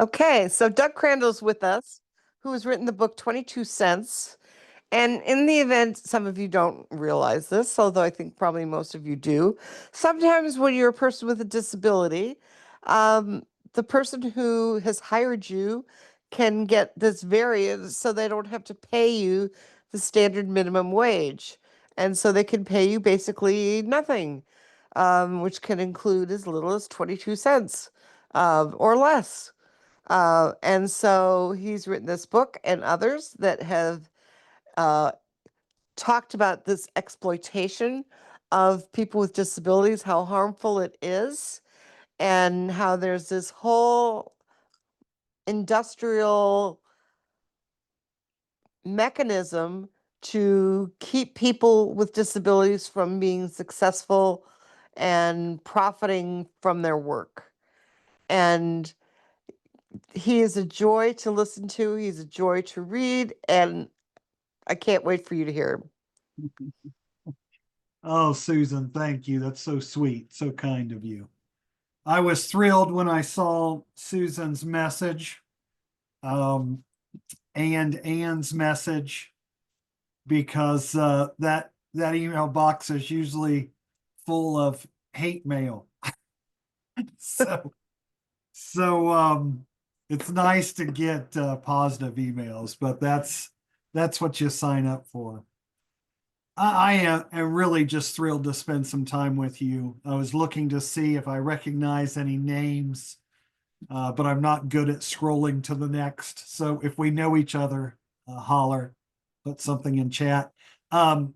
Okay, so Doug Crandall's with us, who has written the book 22 Cents. And in the event some of you don't realize this, although I think probably most of you do, sometimes when you're a person with a disability, um, the person who has hired you can get this variance so they don't have to pay you the standard minimum wage. And so they can pay you basically nothing, which can include as little as 22 cents or less. And so he's written this book and others that have uh, talked about this exploitation of people with disabilities, how harmful it is, and how there's this whole industrial mechanism to keep people with disabilities from being successful and profiting from their work. And he is a joy to listen to, he's a joy to read, and I can't wait for you to hear him. Oh, Susan, thank you. That's so sweet, so kind of you. I was thrilled when I saw Susan's message and Anne's message because that email box is usually full of hate mail. So so it's nice to get positive emails, but that's what you sign up for. I am really just thrilled to spend some time with you. I was looking to see if I recognize any names, but I'm not good at scrolling to the next. So if we know each other, holler, put something in chat. Um,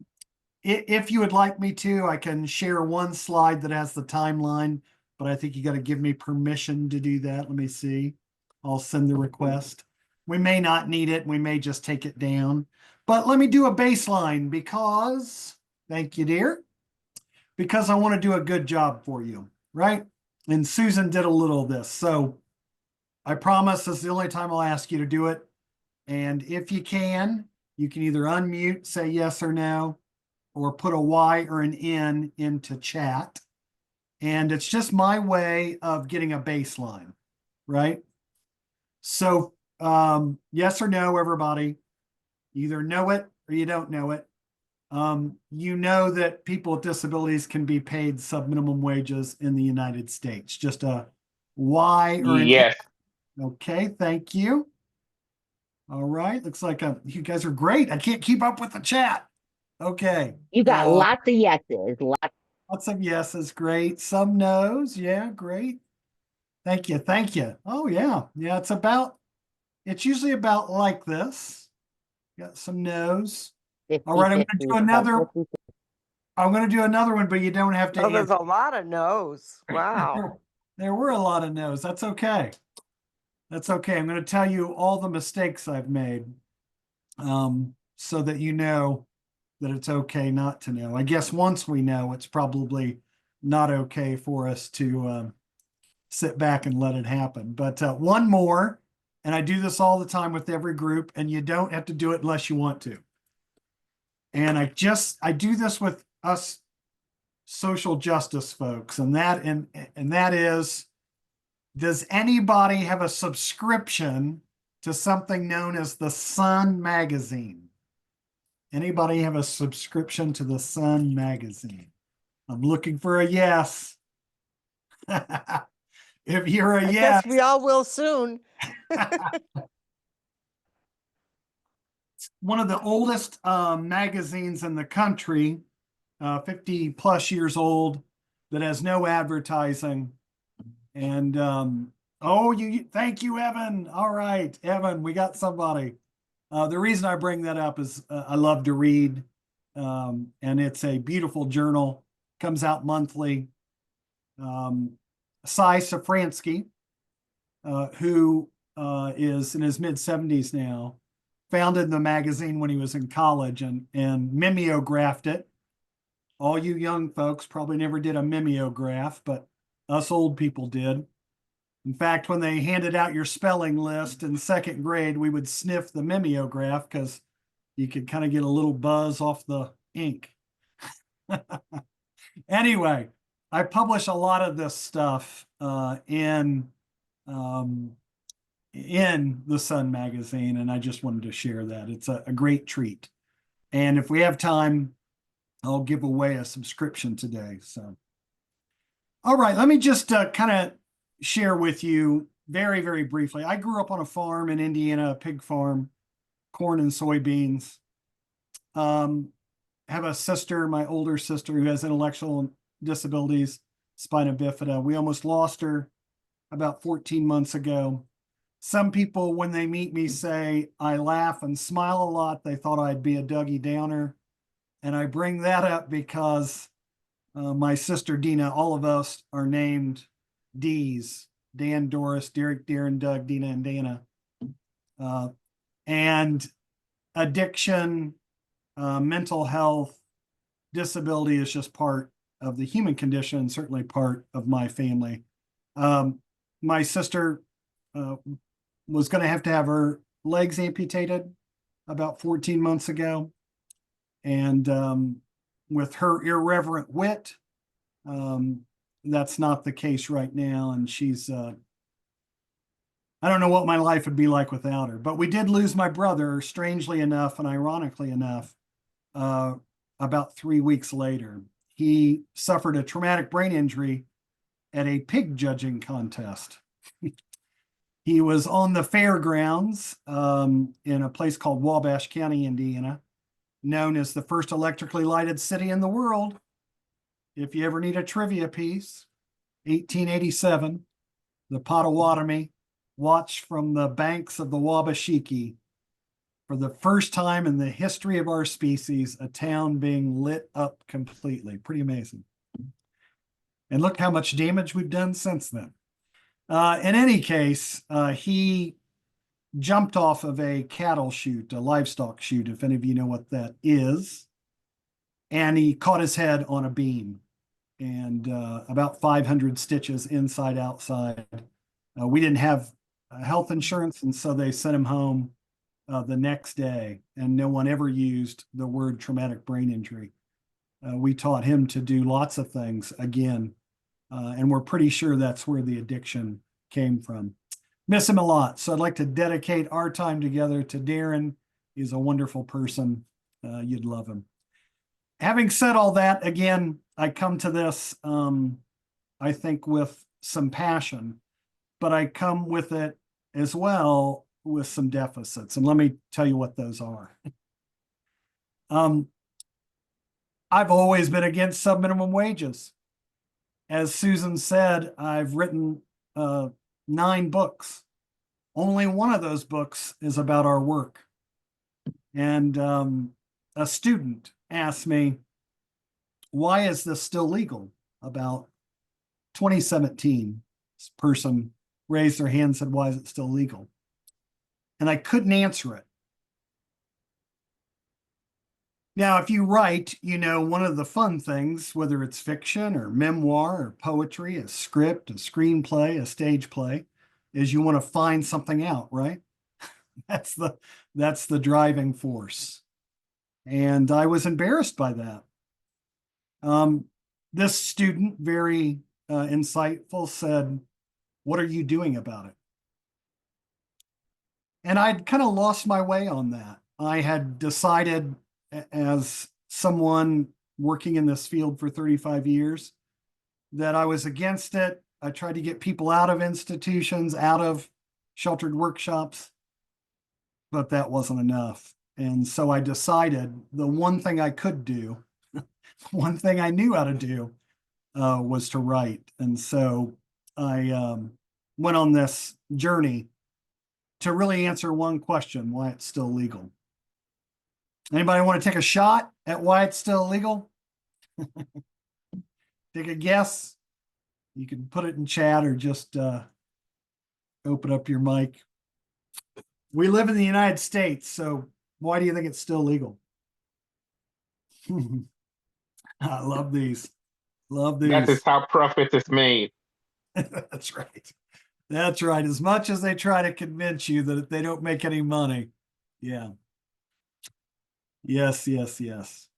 if you would like me to, I can share one slide that has the timeline, but I think you got to give me permission to do that. Let me see. I'll send the request. We may not need it. We may just take it down. But let me do a baseline because, thank you, dear, because I want to do a good job for you, right? And Susan did a little of this. So I promise this is the only time I'll ask you to do it. And if you can either unmute, say yes or no, or put a Y or an N into chat. And it's just my way of getting a baseline, right? So yes or no, everybody. You either know it or you don't know it. You know that people with disabilities can be paid sub-minimum wages in the United States. Just a Y or an N. Yes. Okay, thank you. All right, looks like you guys are great. I can't keep up with the chat. Okay. You got lots of yeses. Lots of yeses, great. Some no's, yeah, great. Thank you, thank you. Oh yeah, yeah. It's usually about like this. Got some no's. 50, All right, 50, I'm gonna do another one, but you don't have to Oh, there's answer. a lot of no's. Wow. There were a lot of no's. That's okay. That's okay. I'm gonna tell you all the mistakes I've made, so that you know that it's okay not to know. I guess once we know, it's probably not okay for us to sit back and let it happen. But one more, and I do this all the time with every group, and you don't have to do it unless you want to. And I do this with us social justice folks, and that is, does anybody have a subscription to something known as the Sun magazine? Anybody have a subscription to the Sun magazine? I'm looking for a yes. If you're a I yes, guess we all will soon. one of the oldest magazines in the country, 50 plus years old, that has no advertising. And thank you, Evan. All right, Evan, we got somebody. The reason I bring that up is I love to read, and it's a beautiful journal, comes out monthly. Cy Safransky, who is in his mid 70s now, founded the magazine when he was in college and mimeographed it. All you young folks probably never did a mimeograph, but us old people did. In fact, when they handed out your spelling list in second grade, we would sniff the mimeograph because you could kind of get a little buzz off the ink. Anyway, I publish a lot of this stuff in in the Sun magazine, and I just wanted to share that. It's a great treat. And if we have time, I'll give away a subscription today. So, all right, let me just kind of share with you very, very briefly. I grew up on a farm in Indiana, a pig farm, corn and soybeans. Have a sister, my older sister, who has intellectual disabilities, spina bifida. We almost lost her about 14 months ago. Some people, when they meet me, say I laugh and smile a lot. They thought I'd be a Dougie Downer. And I bring that up because my sister Dina, all of us are named D's: Dan, Doris, Derek, Darren, Doug, Dina, and Dana. And addiction, mental health, disability is just part of the human condition, certainly part of my family. My sister was going to have her legs amputated about 14 months ago. And with her irreverent wit, that's not the case right now. And she's, I don't know what my life would be like without her. But we did lose my brother, strangely enough and ironically enough, about 3 weeks later. He suffered a traumatic brain injury at a pig judging contest. He was on the fairgrounds in a place called Wabash County, Indiana, known as the first electrically lighted city in the world. If you ever need a trivia piece, 1887, the Potawatomi watched from the banks of the Wabashiki for the first time in the history of our species, a town being lit up completely. Pretty amazing. And look how much damage we've done since then. In any case, he jumped off of a cattle chute, a livestock chute, if any of you know what that is. And he caught his head on a beam, and about 500 stitches inside, outside. We didn't have health insurance, and so they sent him home the next day, and no one ever used the word traumatic brain injury. We taught him to do lots of things again, and we're pretty sure that's where the addiction came from. Miss him a lot. So I'd like to dedicate our time together to Darren. He's a wonderful person. You'd love him. Having said all that, again, I come to this, I think, with some passion, but I come with it as well with some deficits. And let me tell you what those are. I've always been against subminimum wages. As Susan said, I've written 9 books. Only one of those books is about our work. And a student asked me, why is this still legal? About 2017, this person raised their hand and said, why is it still legal? And I couldn't answer it. Now, if you write, you know, one of the fun things, whether it's fiction or memoir or poetry, a script, a screenplay, a stage play, is you want to find something out, right? That's the driving force. And I was embarrassed by that. This student, very insightful, said, what are you doing about it? And I'd kind of lost my way on that. I had decided, as someone working in this field for 35 years, that I was against it. I tried to get people out of institutions, out of sheltered workshops, but that wasn't enough. And so I decided the one thing I could do, one thing I knew how to do, was to write. And so I went on this journey to really answer one question: why it's still legal. Anybody want to take a shot at why it's still illegal? Take a guess. You can put it in chat or just open up your mic. We live in the United States, so why do you think it's still legal? I love these. Love these. That is how profit is made. That's right. That's right. As much as they try to convince you that they don't make any money. Yeah. Yes, yes, yes.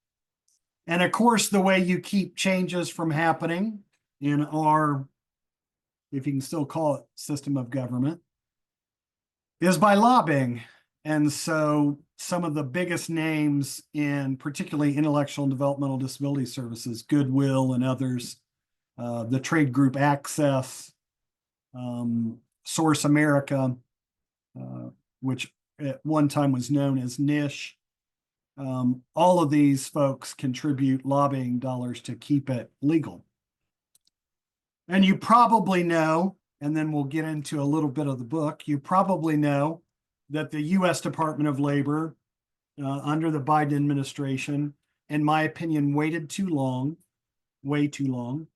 And of course, the way you keep changes from happening in our, if you can still call it, system of government, is by lobbying. And so some of the biggest names in particularly intellectual and developmental disability services, Goodwill and others, the trade group Access, Source America, which at one time was known as Niche. All of these folks contribute lobbying dollars to keep it legal. And you probably know, and then we'll get into a little bit of the book, you probably know that the US Department of Labor, under the Biden administration, in my opinion, waited too long, way too long,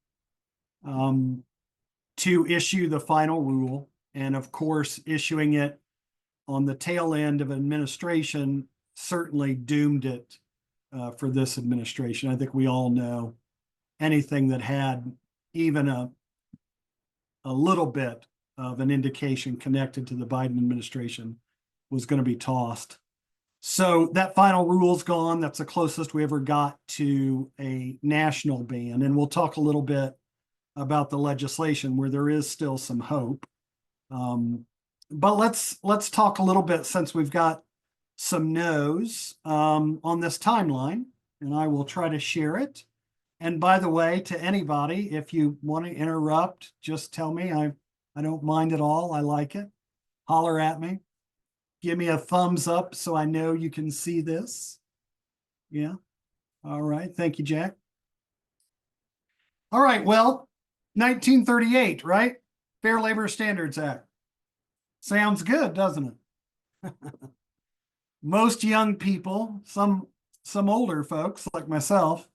to issue the final rule. And of course, issuing it on the tail end of administration certainly doomed it for this administration. I think we all know anything that had even a little bit of an indication connected to the Biden administration was going to be tossed. So that final rule's gone. That's the closest we ever got to a national ban. And we'll talk a little bit about the legislation where there is still some hope. But let's talk a little bit, since we've got some no's on this timeline, and I will try to share it. And by the way, to anybody, if you want to interrupt, just tell me. I don't mind at all. I like it. Holler at me. Give me a thumbs up so I know you can see this. Yeah. All right. Thank you, Jack. All right. Well, 1938, right? Fair Labor Standards Act. Sounds good, doesn't it? Most young people, some older folks like myself,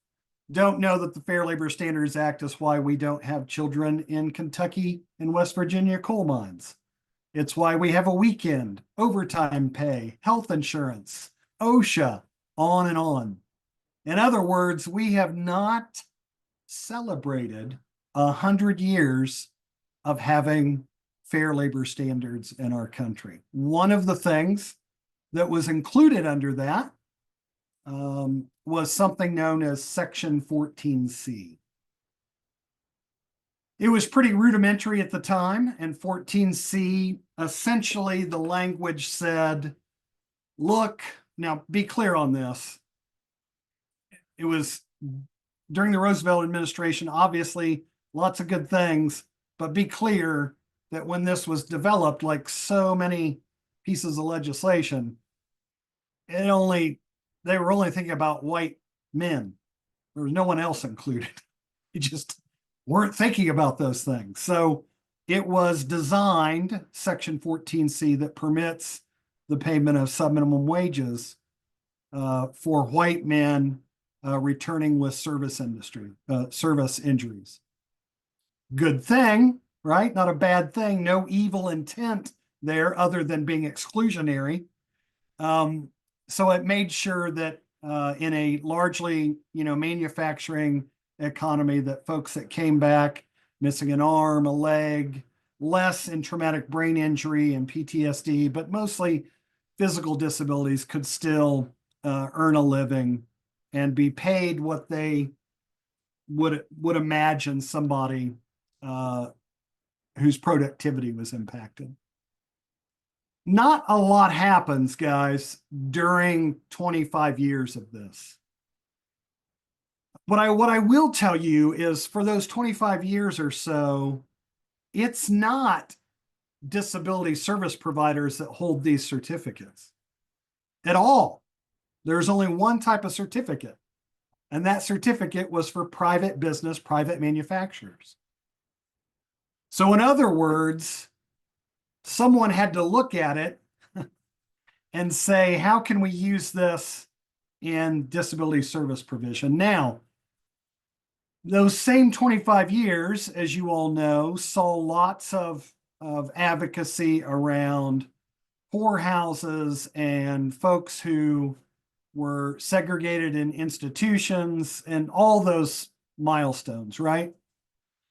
don't know that the Fair Labor Standards Act is why we don't have children in Kentucky and West Virginia coal mines. It's why we have a weekend, overtime pay, health insurance, OSHA, on and on. In other words, we have not celebrated 100 years of having fair labor standards in our country. One of the things that was included under that was something known as Section 14C. It was pretty rudimentary at the time, and 14C, essentially the language said, look, now be clear on this. It was during the Roosevelt administration, obviously lots of good things, but be clear that when this was developed, like so many pieces of legislation, they were only thinking about white men. There was no one else included. You just weren't thinking about those things. So it was designed, Section 14C, that permits the payment of subminimum wages for white men returning with service injuries. Good thing, right? Not a bad thing. No evil intent there other than being exclusionary. So it made sure that in a largely, manufacturing economy, that folks that came back missing an arm, a leg, less in traumatic brain injury and PTSD, but mostly physical disabilities, could still earn a living and be paid what they would imagine somebody whose productivity was impacted. Not a lot happens, guys, during 25 years of this. What I will tell you is, for those 25 years or so, it's not disability service providers that hold these certificates at all. There's only one type of certificate, and that certificate was for private business, private manufacturers. So in other words, someone had to look at it and say, how can we use this in disability service provision? Now, those same 25 years, as you all know, saw lots of advocacy around poorhouses and folks who were segregated in institutions and all those milestones, right?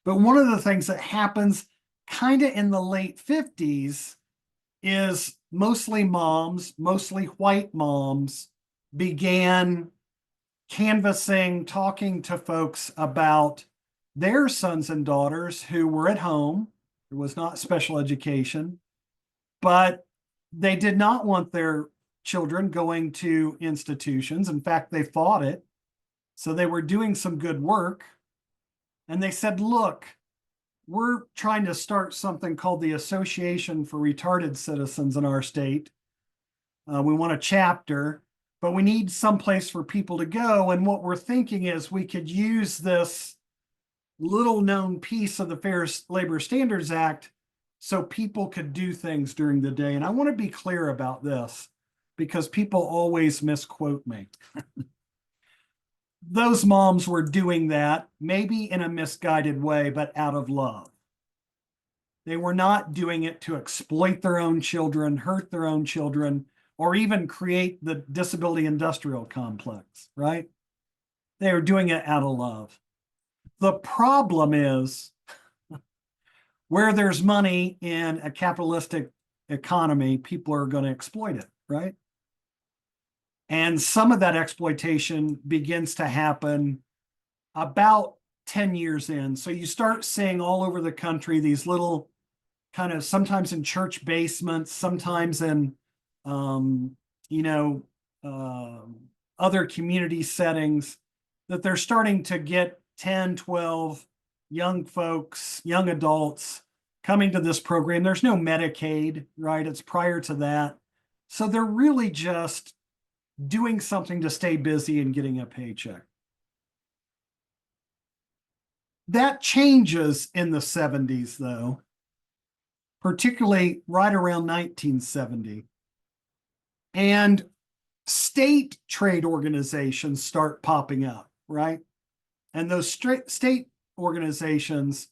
But one of the things that happens kind of in the late 50s is mostly moms, mostly white moms, began canvassing, talking to folks about their sons and daughters who were at home. There was not special education, but They did not want their children going to institutions. In fact, they fought it. So they were doing some good work. And they said, look, we're trying to start something called the Association for Retarded Citizens in our state. We want a chapter, but we need some place for people to go. And what we're thinking is we could use this little known piece of the Fair Labor Standards Act so people could do things during the day. And I want to be clear about this because people always misquote me. Those moms were doing that, maybe in a misguided way, but out of love. They were not doing it to exploit their own children, hurt their own children, or even create the disability industrial complex, right? They were doing it out of love. The problem is where there's money in a capitalistic economy, people are going to exploit it, right? And some of that exploitation begins to happen about 10 years in. So you start seeing all over the country these little kind of, sometimes in church basements, sometimes in, other community settings, that they're starting to get 10, 12 young folks, young adults coming to this program. There's no Medicaid, right? It's prior to that. So they're really just doing something to stay busy and getting a paycheck. That changes in the 70s, though, particularly right around 1970. And state trade organizations start popping up, right? And those state organizations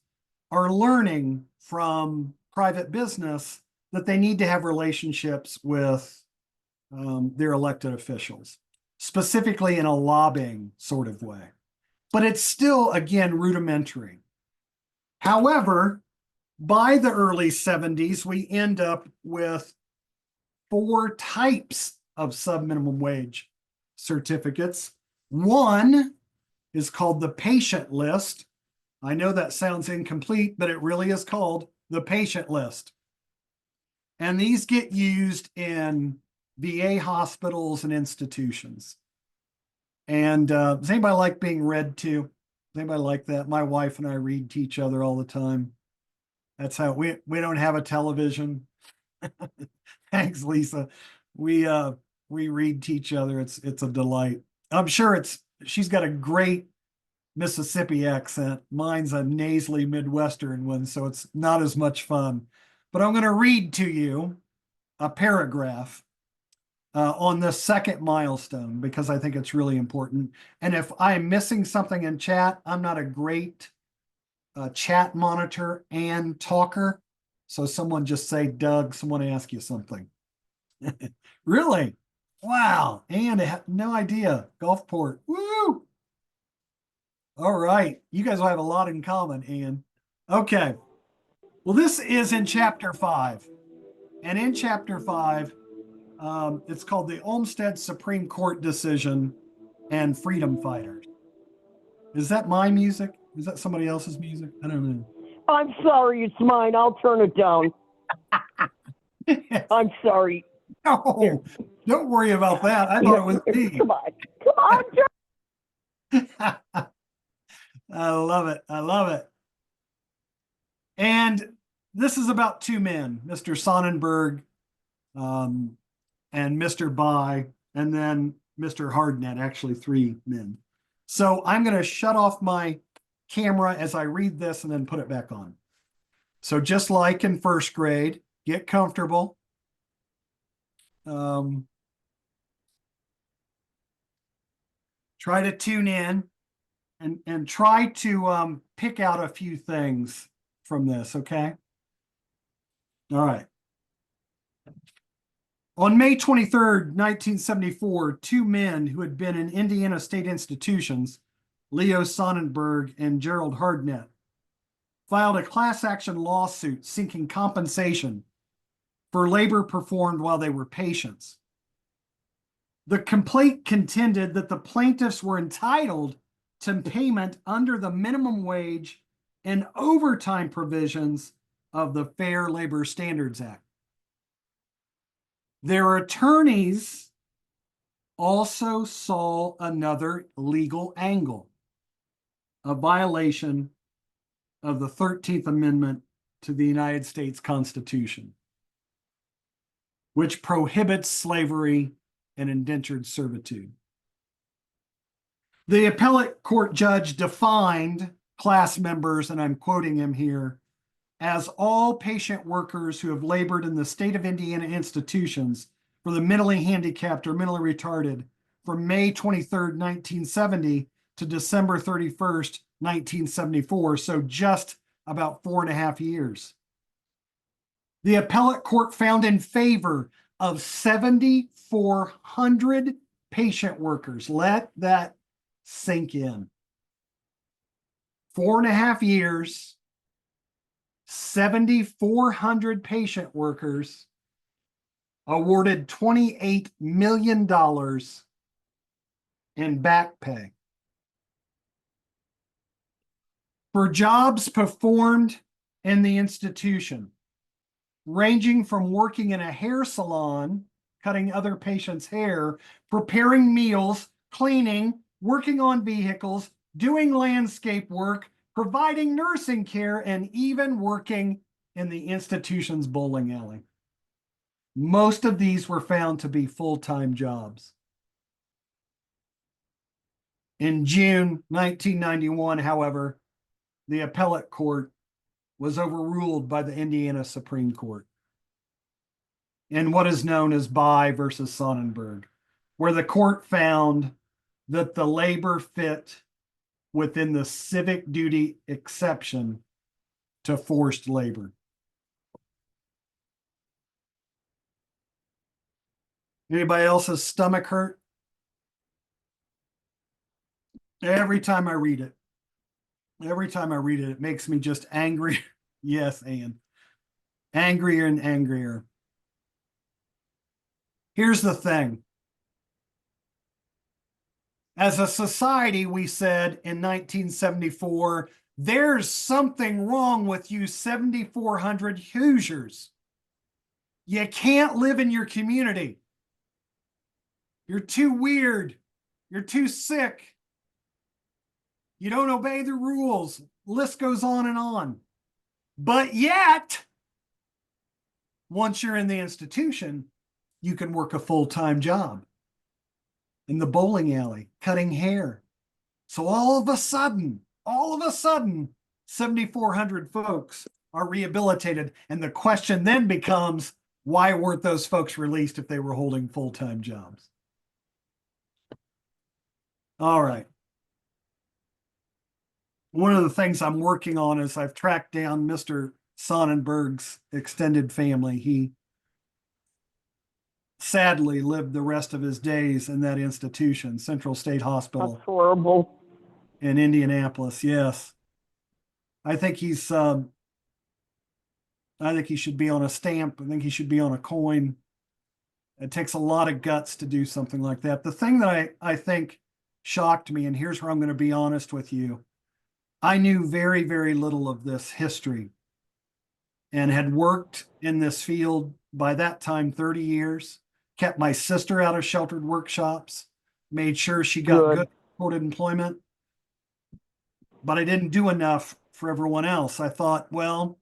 are learning from private business that they need to have relationships with their elected officials, specifically in a lobbying sort of way. But it's still, again, rudimentary. However, by the early 70s, we end up with 4 types of sub-minimum wage certificates. One is called the patient list. I know that sounds incomplete, but it really is called the patient list. And these get used in VA hospitals and institutions. And does anybody like being read to? Does anybody like that? My wife and I read to each other all the time. That's how we don't have a television. Thanks, Lisa. We read to each other. It's a delight. I'm sure she's got a great Mississippi accent. Mine's a nasally Midwestern one, so it's not as much fun. But I'm going to read to you a paragraph on the second milestone because I think it's really important. And if I'm missing something in chat, I'm not a great chat monitor and talker. So someone just say, Doug, someone ask you something. Really? Wow. And I have no idea. Gulfport. Woo! All right. You guys will have a lot in common, Ann. Okay. Well, this is in chapter 5. And in chapter 5, it's called the Olmsted Supreme Court Decision and Freedom Fighters. Is that my music? Is that somebody else's music? I don't know. I'm sorry, it's mine. I'll turn it down. I'm sorry. No, don't worry about that. I thought it was me. Come on, I love it. I love it. And this is about 2 men, Mr. Sonnenberg and Mr. By, and then Mr. Hardnett, actually 3 men. So I'm going to shut off my camera as I read this and then put it back on. So just like in first grade, get comfortable. Try to tune in and try to pick out a few things from this, okay? All right. On May 23rd, 1974, 2 men who had been in Indiana state institutions, Leo Sonnenberg and Gerald Hardnett, filed a class action lawsuit seeking compensation for labor performed while they were patients. The complaint contended that the plaintiffs were entitled to payment under the minimum wage and overtime provisions of the Fair Labor Standards Act. Their attorneys also saw another legal angle, a violation of the 13th Amendment to the United States Constitution, which prohibits slavery and indentured servitude. The appellate court judge defined class members, and I'm quoting him here, as all patient workers who have labored in the state of Indiana institutions for the mentally handicapped or mentally retarded from May 23rd, 1970 to December 31st, 1974. So just about 4.5 years. The appellate court found in favor of 7,400 patient workers. Let that sink in. 4.5 years, 7,400 patient workers awarded $28 million in back pay for jobs performed in the institution, ranging from working in a hair salon, cutting other patients' hair, preparing meals, cleaning, working on vehicles, doing landscape work, providing nursing care, and even working in the institution's bowling alley. Most of these were found to be full-time jobs. In June 1991, however, the appellate court was overruled by the Indiana Supreme Court in what is known as By versus Sonnenberg, where the court found that the labor fit within the civic duty exception to forced labor. Anybody else's stomach hurt? Every time I read it, it makes me just angry. Yes, Ann. Angrier and angrier. Here's the thing. As a society, we said in 1974, there's something wrong with you 7,400 Hoosiers. You can't live in your community. You're too weird. You're too sick. You don't obey the rules. List goes on and on. But yet, once you're in the institution, you can work a full-time job in the bowling alley, cutting hair. So all of a sudden, 7,400 folks are rehabilitated. And the question then becomes, why weren't those folks released if they were holding full-time jobs? All right. One of the things I'm working on is I've tracked down Mr. Sonnenberg's extended family. He sadly lived the rest of his days in that institution, Central State Hospital. That's horrible. In Indianapolis. Yes. I think he should be on a stamp. I think he should be on a coin. It takes a lot of guts to do something like that. The thing that I think shocked me, and here's where I'm going to be honest with you. I knew very, very little of this history and had worked in this field by that time 30 years, kept my sister out of sheltered workshops, made sure she got good supported employment. But I didn't do enough for everyone else. I thought, well,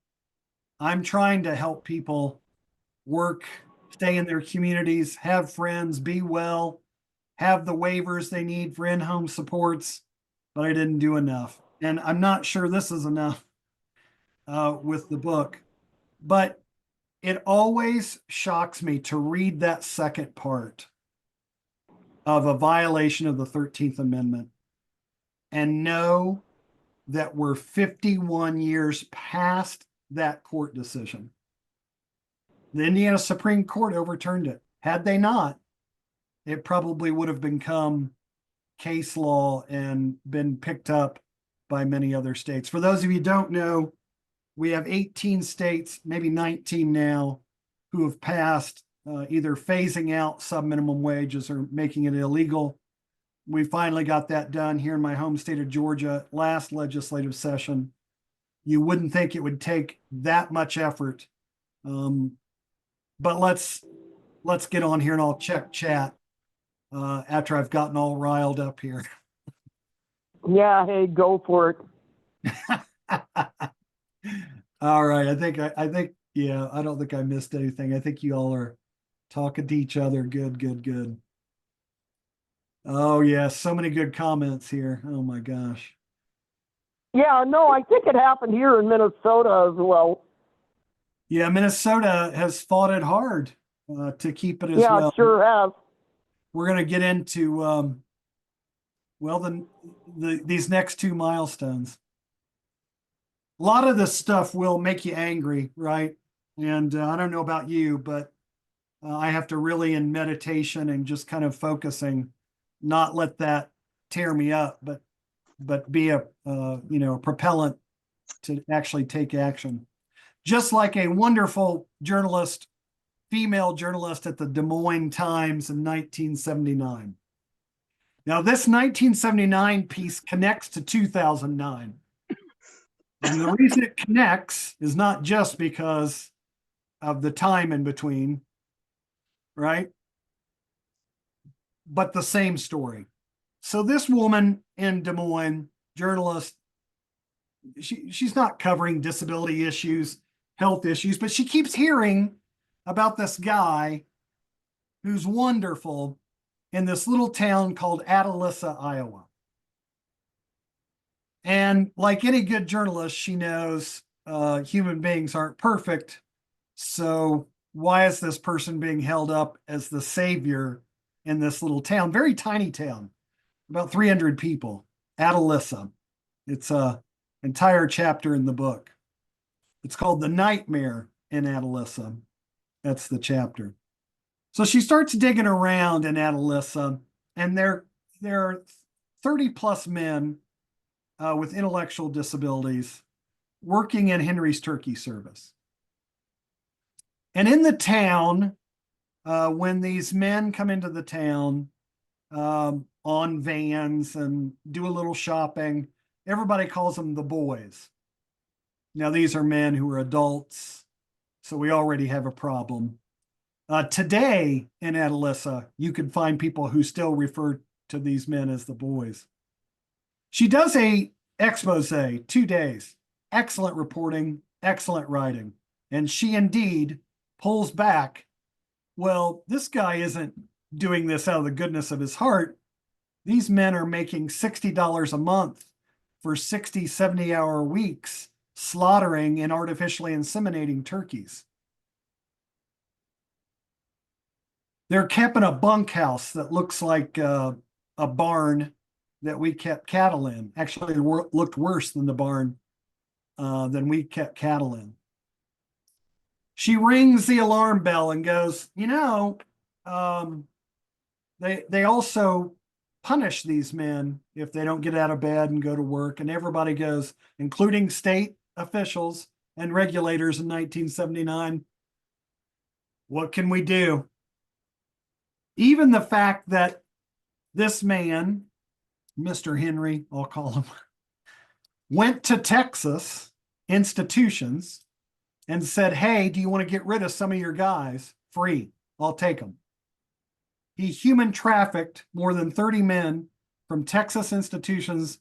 I'm trying to help people work, stay in their communities, have friends, be well, have the waivers they need for in-home supports, but I didn't do enough. And I'm not sure this is enough with the book, but it always shocks me to read that second part of a violation of the 13th Amendment and know that we're 51 years past that court decision. The Indiana Supreme Court overturned it. Had they not, it probably would have become case law and been picked up by many other states. For those of you who don't know, we have 18 states, maybe 19 now, who have passed either phasing out sub-minimum wages or making it illegal. We finally got that done here in my home state of Georgia last legislative session. You wouldn't think it would take that much effort. But let's let's get on here and I'll check chat after I've gotten all riled up here. Yeah, hey, go for it. All right. I think, yeah, I don't think I missed anything. I think you all are talking to each other. Good, good, good. Oh, yeah. So many good comments here. Oh, my gosh. Yeah, no, I think it happened here in Minnesota as well. Yeah. Minnesota has fought it hard to keep it as Yeah, well. it sure has. We're going to get into, well, these next two milestones. A lot of this stuff will make you angry, right? And I don't know about you, but I have to really in meditation and just kind of focusing, not let that tear me up, but be a propellant to actually take action. Just like a wonderful journalist, female journalist at the Des Moines Times in 1979. Now, this 1979 piece connects to 2009. And the reason it connects is not just because of the time in between, right? But the same story. So this woman in Des Moines, journalist, she's not covering disability issues, health issues, but she keeps hearing about this guy who's wonderful in this little town called Atalissa, Iowa. And like any good journalist, she knows human beings aren't perfect. So why is this person being held up as the savior in this little town? Very tiny town, about 300 people, Atalissa. It's a entire chapter in the book. It's called The Nightmare in Atalissa. That's the chapter. So she starts digging around in Atalissa, and there are 30 plus men with intellectual disabilities working in Henry's Turkey Service. And in the town, when these men come into the town on vans and do a little shopping, everybody calls them the boys. Now, these are men who are adults, so we already have a problem. Today in Atalissa, you can find people who still refer to these men as the boys. She does a expose, 2 days, excellent reporting, excellent writing. And she indeed pulls back. Well, this guy isn't doing this out of the goodness of his heart. These men are making $60 a month for 60, 70-hour weeks, slaughtering and artificially inseminating turkeys. They're kept in a bunkhouse that looks like a barn that we kept cattle in. Actually, it looked worse than the barn than we kept cattle in. She rings the alarm bell and goes, they also punish these men if they don't get out of bed and go to work. And everybody goes, including state officials and regulators in 1979. What can we do? Even the fact that this man, Mr. Henry, I'll call him, went to Texas institutions and said, hey, do you want to get rid of some of your guys? Free, I'll take them. He human trafficked more than 30 men from Texas institutions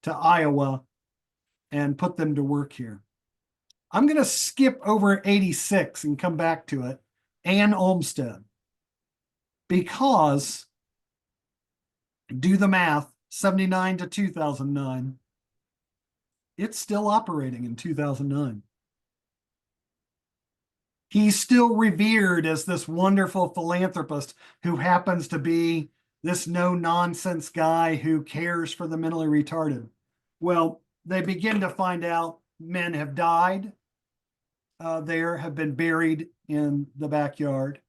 to Iowa and put them to work here. I'm going to skip over 86 and come back to it. Ann Olmsted. Because, do the math, 79 to 2009, it's still operating in 2009. He's still revered as this wonderful philanthropist who happens to be this no-nonsense guy who cares for the mentally retarded. Well, they begin to find out men have died there, have been buried in the backyard.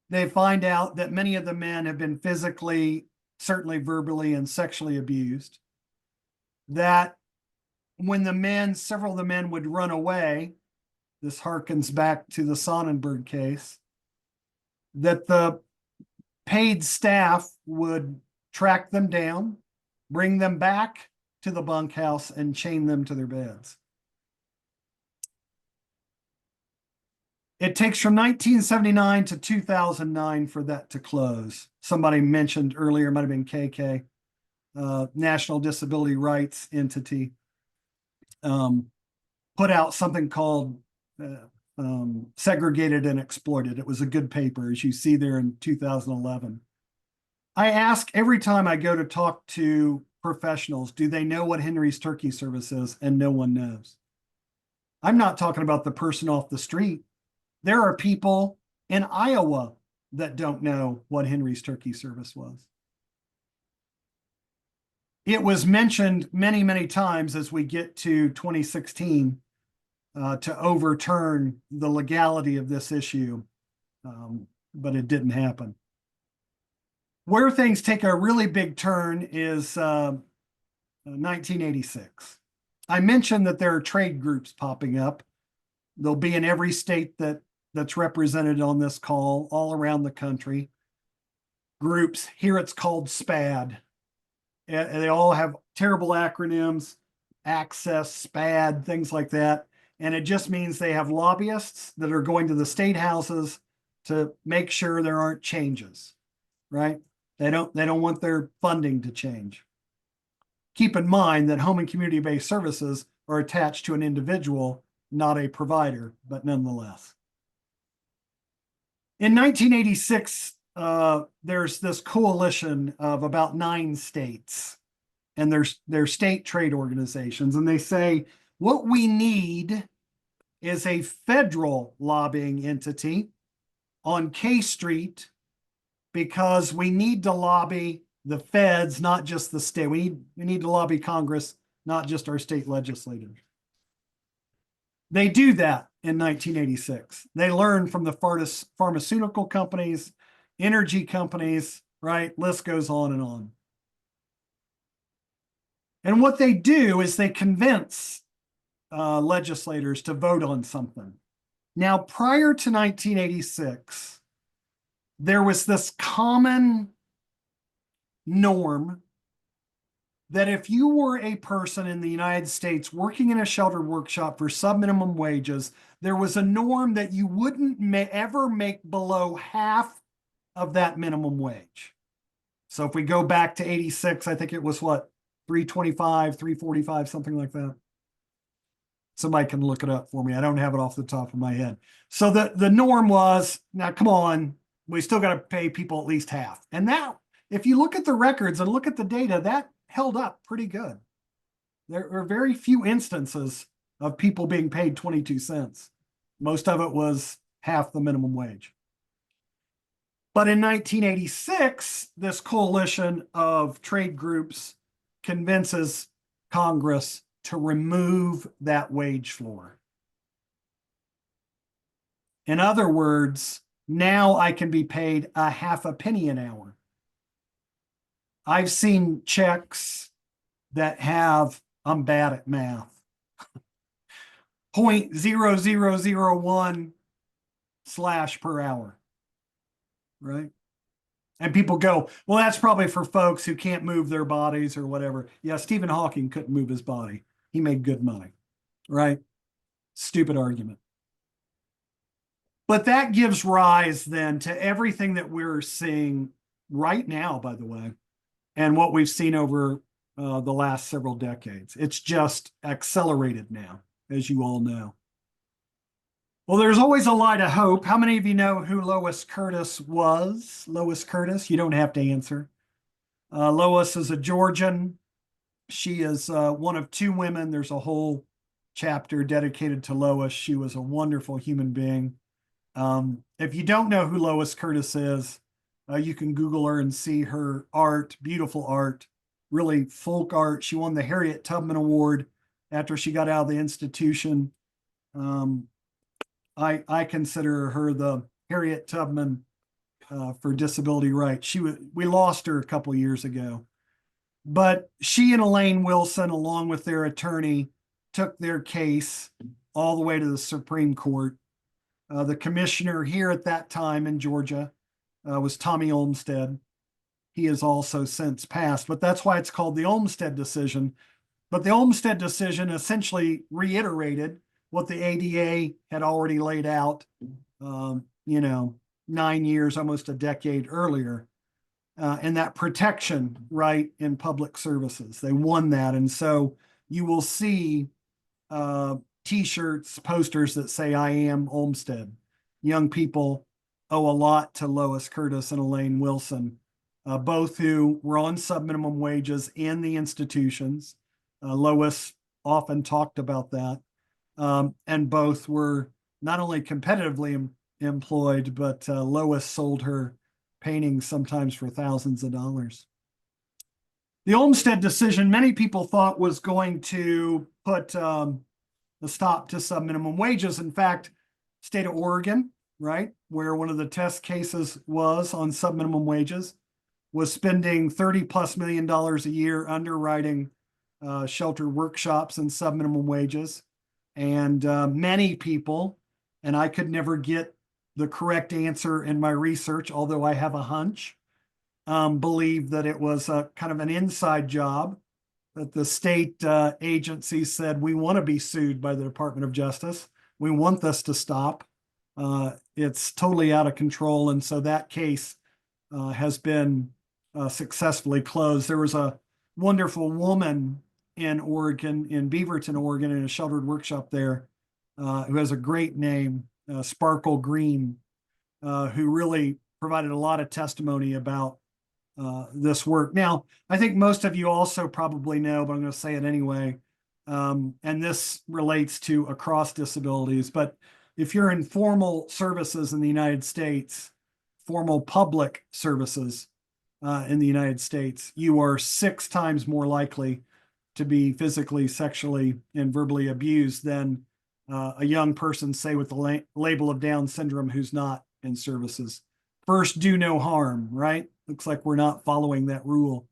They find out that many of the men have been physically, certainly verbally, and sexually abused. That when several of the men would run away, this harkens back to the Sonnenberg case, that the paid staff would track them down, bring them back to the bunkhouse, and chain them to their beds. It takes from 1979 to 2009 for that to close. Somebody mentioned earlier, might have been KK, National Disability Rights Entity, put out something called Segregated and Exploited. It was a good paper, as you see there in 2011. I ask every time I go to talk to professionals, do they know what Henry's Turkey Service is? And no one knows. I'm not talking about the person off the street. There are people in Iowa that don't know what Henry's Turkey Service was. It was mentioned many, many times as we get to 2016 to overturn the legality of this issue, but it didn't happen. Where things take a really big turn is 1986. I mentioned that there are trade groups popping up. They'll be in every state that's represented on this call, all around the country. Groups, here it's called SPAD. And they all have terrible acronyms, Access, SPAD, things like that. And it just means they have lobbyists that are going to the state houses to make sure there aren't changes, right? They don't want their funding to change. Keep in mind that home and community-based services are attached to an individual, not a provider, but nonetheless. In 1986, there's this coalition of about 9 states, and they're state trade organizations, and they say, what we need is a federal lobbying entity on K Street, because we need to lobby the feds, not just the state. We need to lobby Congress, not just our state legislators. They do that in 1986. They learn from the pharmaceutical companies, energy companies, right? List goes on and on. And what they do is they convince legislators to vote on something. Now, prior to 1986, there was this common norm that if you were a person in the United States working in a shelter workshop for sub-minimum wages, there was a norm that you wouldn't ever make below half of that minimum wage. So if we go back to 86, I think it was what, 325, 345, something like that. Somebody can look it up for me. I don't have it off the top of my head. So the norm was, now come on, we still got to pay people at least half. And that, if you look at the records and look at the data, that held up pretty good. There are very few instances of people being paid 22 cents. Most of it was half the minimum wage. But in 1986, this coalition of trade groups convinces Congress to remove that wage floor. In other words, now I can be paid a half a penny an hour. I've seen checks that have, I'm bad at math, 0.0001 slash per hour, right? And people go, well, that's probably for folks who can't move their bodies or whatever. Yeah, Stephen Hawking couldn't move his body. He made good money, right? Stupid argument. But that gives rise then to everything that we're seeing right now, by the way, and what we've seen over the last several decades. It's just accelerated now, as you all know. Well, there's always a light of hope. How many of you know who Lois Curtis was? Lois Curtis, you don't have to answer. Lois is a Georgian. She is one of 2 women. There's a whole chapter dedicated to Lois. She was a wonderful human being. If you don't know who Lois Curtis is, you can Google her and see her art, beautiful art, really folk art. She won the Harriet Tubman Award after she got out of the institution. I consider her the Harriet Tubman for disability rights. We lost her a couple years ago, but she and Elaine Wilson, along with their attorney, took their case all the way to the Supreme Court. The commissioner here at that time in Georgia was Tommy Olmstead. He has also since passed, but that's why it's called the Olmstead decision. But the Olmstead decision essentially reiterated what the ADA had already laid out you know, 9 years, almost a decade earlier. And that protection right in public services. They won that. And so you will see t-shirts, posters that say, "I am Olmsted." Young people owe a lot to Lois Curtis and Elaine Wilson, both who were on sub-minimum wages in the institutions. Lois often talked about that. And both were not only competitively employed, but Lois sold her paintings sometimes for thousands of dollars. The Olmsted decision, many people thought was going to put a stop to sub-minimum wages. In fact, state of Oregon, right, where one of the test cases was on sub-minimum wages, was spending $30+ million a year underwriting shelter workshops and sub-minimum wages. And many people, and I could never get the correct answer in my research, although I have a hunch, believe that it was a kind of an inside job, that the state agency said, "We want to be sued by the Department of Justice. We want this to stop. It's totally out of control." And so that case has been successfully closed. There was a wonderful woman in Oregon, in Beaverton, Oregon, in a sheltered workshop there, who has a great name, Sparkle Green, who really provided a lot of testimony about this work. Now, I think most of you also probably know, but I'm going to say it anyway, and this relates to across disabilities, but if you're in formal services in the United States, formal public services in the United States, you are 6 times more likely to be physically, sexually, and verbally abused than a young person, say, with the label of Down syndrome who's not in services. First, do no harm, right? Looks like we're not following that rule.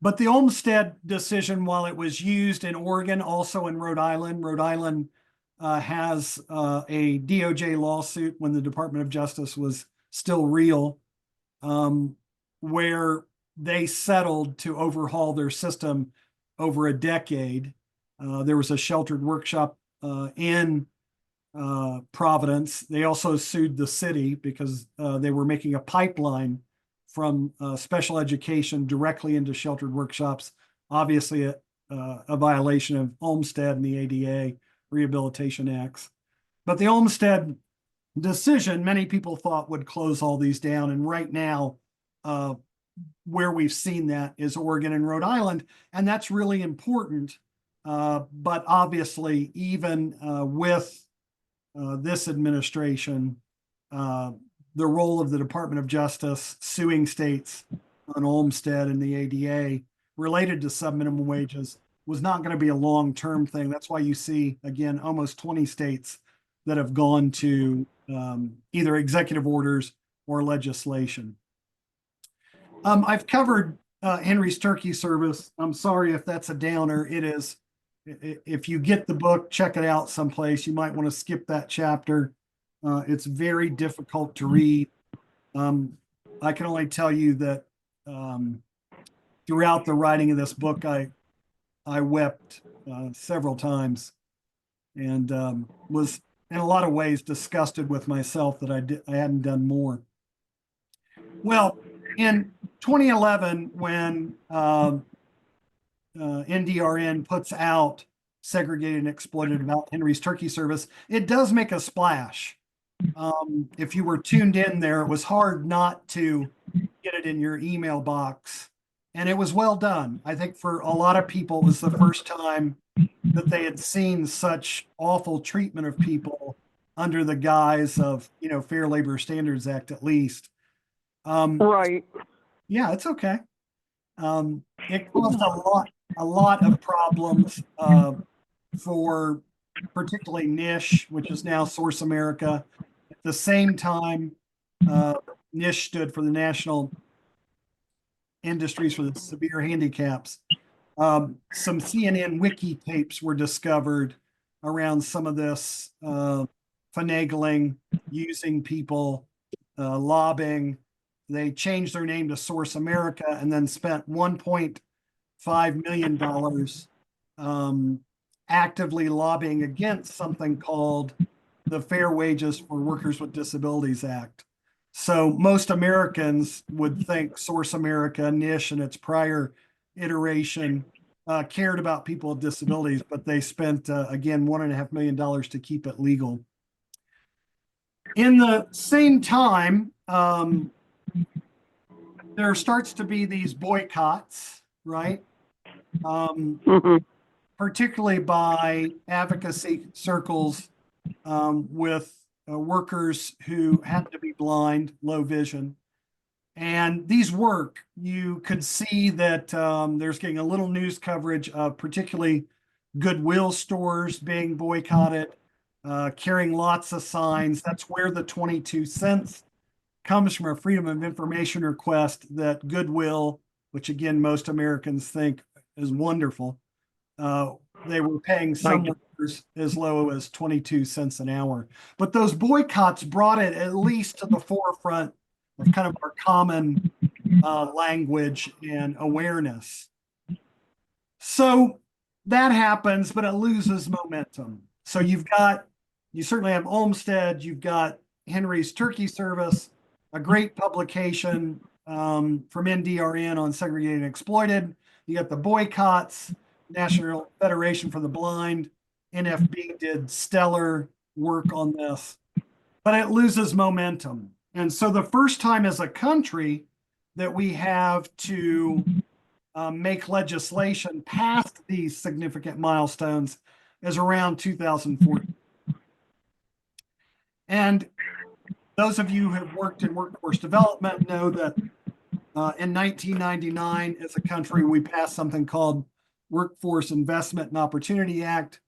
But the Olmsted decision, while it was used in Oregon, also in Rhode Island has a DOJ lawsuit when the Department of Justice was still real, where they settled to overhaul their system over a decade. There was a sheltered workshop in Providence. They also sued the city because they were making a pipeline from special education directly into sheltered workshops, obviously a violation of Olmsted and the ADA Rehabilitation Acts. But the Olmsted decision, many people thought would close all these down. And right now, where we've seen that is Oregon and Rhode Island. And that's really important. But obviously, even with this administration, the role of the Department of Justice suing states on Olmsted and the ADA related to sub-minimum wages was not going to be a long-term thing. That's why you see, again, almost 20 states that have gone to either executive orders or legislation. I've covered Henry's Turkey Service. I'm sorry if that's a downer. It is. If you get the book, check it out someplace. You might want to skip that chapter. It's very difficult to read. I can only tell you that throughout the writing of this book, I wept several times and was in a lot of ways disgusted with myself that I hadn't done more. Well, in 2011, when NDRN puts out Segregated and Exploited about Henry's Turkey Service, it does make a splash. If you were tuned in there, it was hard not to get it in your email box. And it was well done. I think for a lot of people, it was the first time that they had seen such awful treatment of people under the guise of, Fair Labor Standards Act, at least. Right. Yeah, it's okay. It caused a lot of problems for particularly NISH, which is now Source America. At the same time, NISH stood for the National Industries for the Severe Handicaps. Some CNN wiki tapes were discovered around some of this finagling, using people, lobbying. They changed their name to Source America and then spent $1.5 million actively lobbying against something called the Fair Wages for Workers with Disabilities Act. So most Americans would think Source America, NISH, and its prior iteration cared about people with disabilities, but they spent, again, $1.5 million to keep it legal. In the same time, there starts to be these boycotts, right? Mhm. Particularly by advocacy circles with workers who happen to be blind, low vision. And these work, you could see that there's getting a little news coverage of particularly Goodwill stores being boycotted, carrying lots of signs. That's where the 22 cents comes from, a Freedom of Information request that Goodwill, which again, most Americans think is wonderful, they were paying some workers as low as 22 cents an hour. But those boycotts brought it at least to the forefront of kind of our common language and awareness. So that happens, but it loses momentum. So you certainly have Olmsted, you've got Henry's Turkey Service, a great publication from NDRN on segregated and exploited. You got the boycotts, National Federation for the Blind, NFB did stellar work on this, but it loses momentum. And so the first time as a country that we have to make legislation past these significant milestones is around 2014. And those of you who have worked in workforce development know that in 1999, as a country, we passed something called Workforce Investment and Opportunity Act.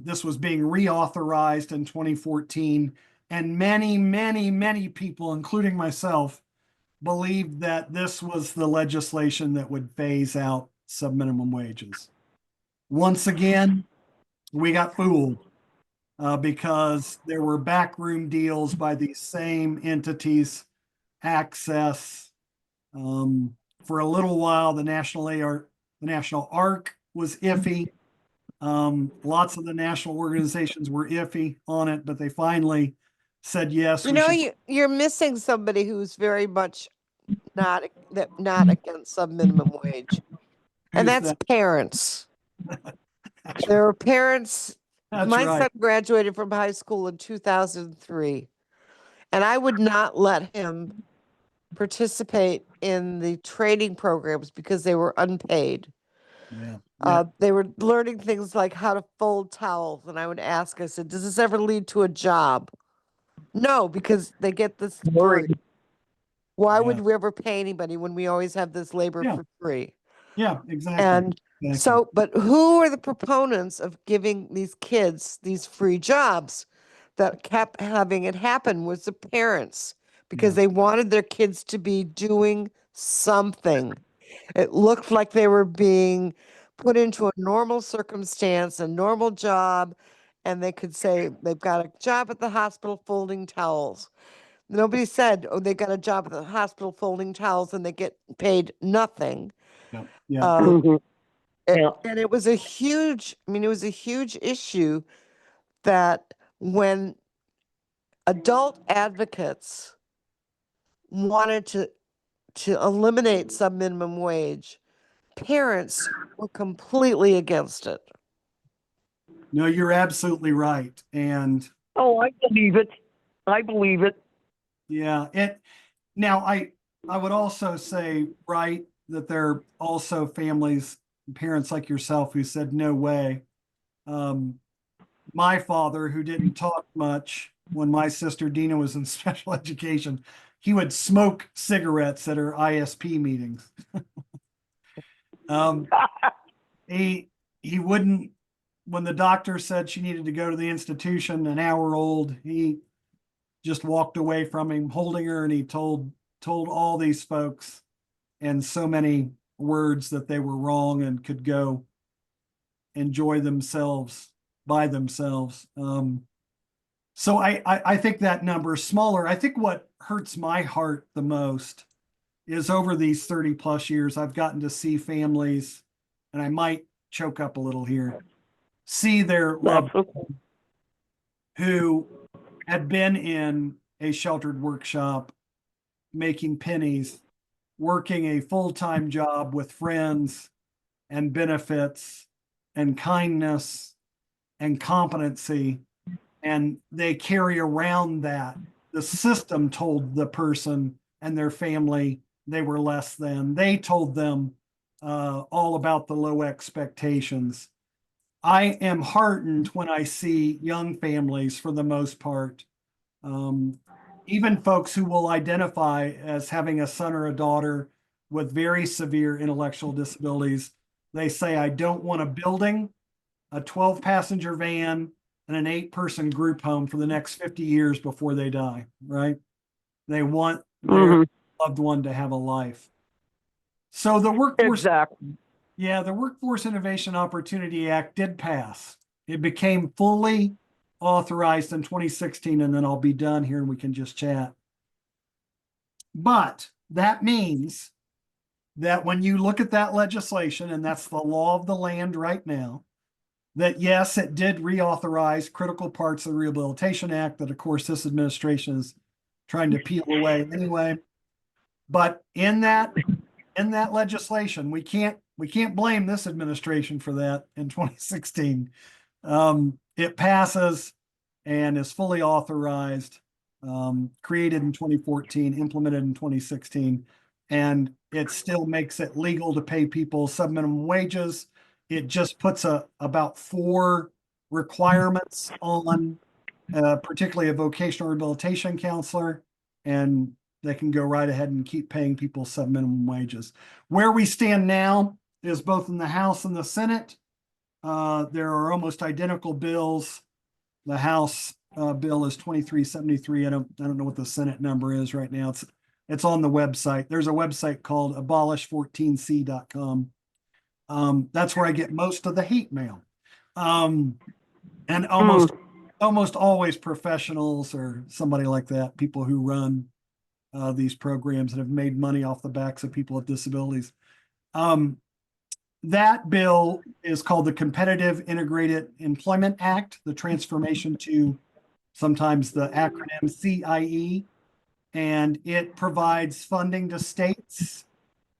This was being reauthorized in 2014. And many, many, many people, including myself, believed that this was the legislation that would phase out subminimum wages. Once again, we got fooled because there were backroom deals by these same entities, Access. For a little while, the National ARC was iffy. Lots of the national organizations were iffy on it, but they finally said yes. You know, you're missing somebody who's very much not against sub minimum wage, and Who's that's that? parents. That's There right. are parents. That's My right. son graduated from high school in 2003, and I would not let him participate in the training programs because they were unpaid. Yeah. Yeah. They were learning things like how to fold towels, and I said, "Does this ever lead to a job?" No, because they get this free. Word. Why Yeah. would we ever pay anybody when we always have this labor Yeah. for free? Yeah, exactly. And Exactly. so, but who are the proponents of giving these kids these free jobs that kept having it happen was the parents because Yeah. they wanted their kids to be doing something. It looked like they were being put into a normal circumstance, a normal job, and they could say they've got a job at the hospital folding towels. Nobody said, oh, they got a job at the hospital folding towels and they get paid nothing. Yeah. Yeah. Mhm. Yeah. And it was a huge, I mean, it was a huge issue that when adult advocates wanted to eliminate sub minimum wage, parents were completely against it. No, you're absolutely right. And Oh, I believe it. I believe it. yeah, I would also say, right, that there are also families, parents like yourself who said, no way. My father, who didn't talk much when my sister Dina was in special education, he would smoke cigarettes at her ISP meetings. um, he wouldn't, when the doctor said she needed to go to the institution, an hour old, he just walked away from him holding her, and he told all these folks in so many words that they were wrong and could go enjoy themselves by themselves. So I think that number is smaller. I think what hurts my heart the most is over these 30 plus years, I've gotten to see families, and I might choke up a little here, see their loved That's okay. who had been in a sheltered workshop, making pennies, working a full-time job with friends and benefits and kindness and competency, and they carry around that. The system told the person and their family they were less than. They told them all about the low expectations. I am heartened when I see young families, for the most part, even folks who will identify as having a son or a daughter with very severe intellectual disabilities. They say, I don't want a building, a 12-passenger van, and an 8-person group home for the next 50 years before they die, right? They want their loved one to have a life. So the workforce, Exactly. the Workforce Innovation Opportunity Act did pass. It became fully authorized in 2016, and then I'll be done here and we can just chat. But that means that when you look at that legislation, and that's the law of the land right now, that yes, it did reauthorize critical parts of the Rehabilitation Act that, of course, this administration is trying to peel away anyway. But in that legislation, we can't blame this administration for that in 2016. It passes and is fully authorized, created in 2014, implemented in 2016, and it still makes it legal to pay people sub-minimum wages. It just puts about 4 requirements on, particularly a vocational rehabilitation counselor, and they can go right ahead and keep paying people sub-minimum wages. Where we stand now is both in the House and the Senate. There are almost identical bills. The House bill is 2373. I don't know what the Senate number is right now. It's on the website. There's a website called abolish14c.com. That's where I get most of the hate mail. And almost always professionals or somebody like that, people who run these programs that have made money off the backs of people with disabilities. That bill is called the Competitive Integrated Employment Act, the transformation to sometimes the acronym CIE, and it provides funding to states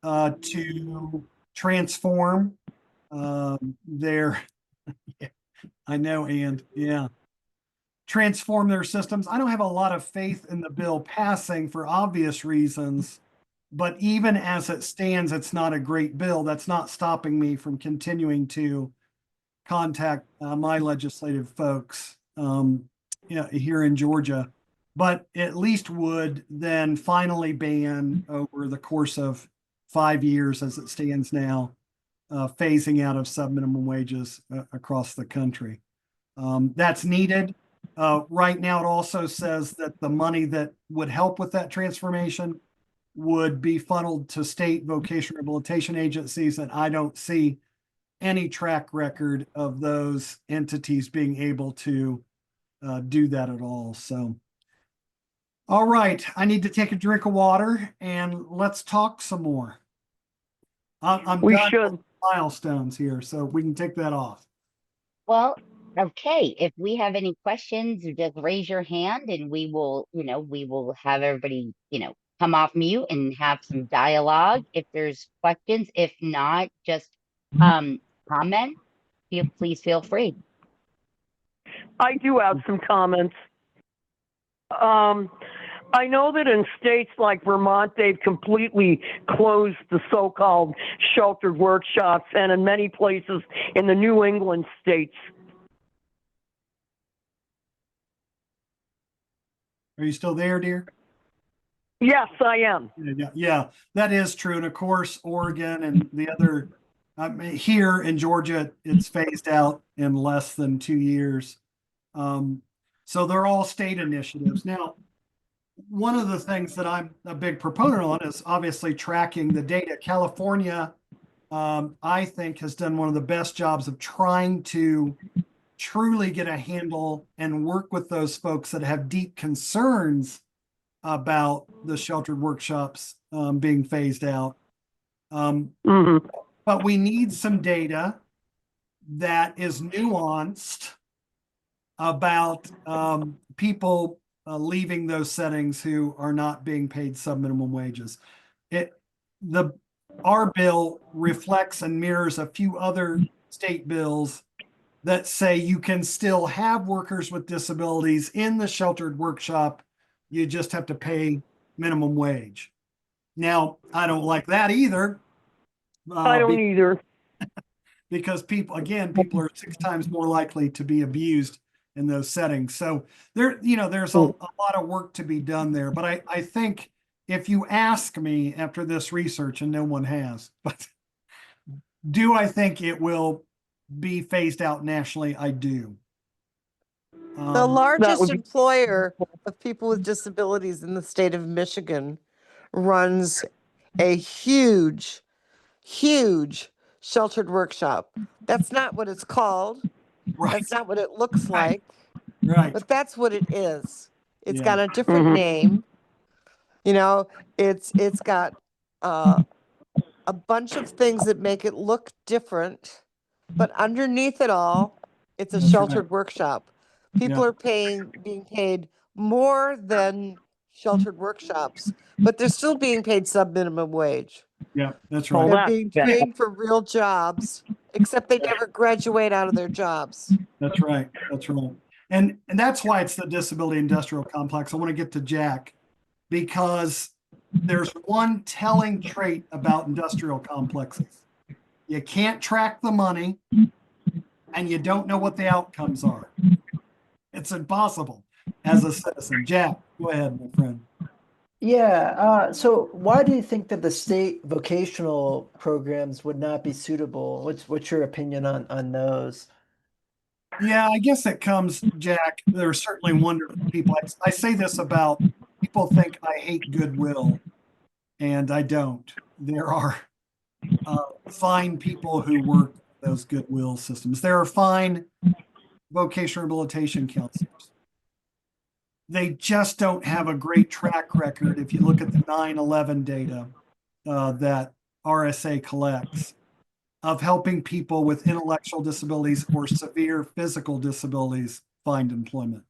to transform their, I know, and yeah, transform their systems. I don't have a lot of faith in the bill passing for obvious reasons, but even as it stands, it's not a great bill. That's not stopping me from continuing to contact my legislative folks here in Georgia, but at least would then finally ban over the course of 5 years as it stands now, phasing out of sub-minimum wages across the country. That's needed. Right now, it also says that the money that would help with that transformation would be funneled to state vocational rehabilitation agencies, and I don't see any track record of those entities being able to do that at all. So, all right, I need to take a drink of water and let's talk some more. I'm We done should. with milestones here, so we can take that off. Well, okay. If we have any questions, just raise your hand and we will, we will have everybody, come off mute and have some dialogue if there's questions. If not, just comment. Please feel free. I do have some comments. I know that in states like Vermont, they've completely closed the so-called sheltered workshops, and in many places in the New England states. Are you still there, dear? Yes, I am. Yeah, that is true. And of course, Oregon and the other, here in Georgia, it's phased out in less than 2 years. So they're all state initiatives. Now, one of the things that I'm a big proponent on is obviously tracking the data. California, I think, has done one of the best jobs of trying to truly get a handle and work with those folks that have deep concerns about the sheltered workshops being phased out. But we need some data that is nuanced about people leaving those settings who are not being paid sub-minimum wages. Our bill reflects and mirrors a few other state bills that say you can still have workers with disabilities in the sheltered workshop. You just have to pay minimum wage. Now, I don't like that either. I don't either. Because people are 6 times more likely to be abused in those settings. So there's a lot of work to be done there. But I think if you ask me after this research, and no one has, but do I think it will be phased out nationally? I do. The largest be- employer of people with disabilities in the state of Michigan runs a huge, huge sheltered workshop. That's not what it's called. Right, That's not what it looks Right. like, right. but that's what it is. It's Yeah. got a different Mhm. name. You know, it's got a bunch of things that make it look different, but underneath it all, it's a That's right. sheltered workshop. People Yeah. are being paid more than sheltered workshops, but they're still being paid sub-minimum wage. Yeah, that's Well, right. They're that's being bad. trained for real jobs, except they never graduate out of their jobs. That's right. That's right. And that's why it's the disability industrial complex. I want to get to Jack because there's one telling trait about industrial complexes. You can't track the money and you don't know what the outcomes are. It's impossible as a citizen. Jack, go ahead, my friend. Yeah, so why do you think that the state vocational programs would not be suitable? What's your opinion on those? Yeah, I guess it comes, Jack. There are certainly wonderful people. I say this about people think I hate goodwill, and I don't. There are fine people who work those goodwill systems. There are fine vocational rehabilitation counselors. They just don't have a great track record. If you look at the 9/11 data that RSA collects of helping people with intellectual disabilities or severe physical disabilities find employment.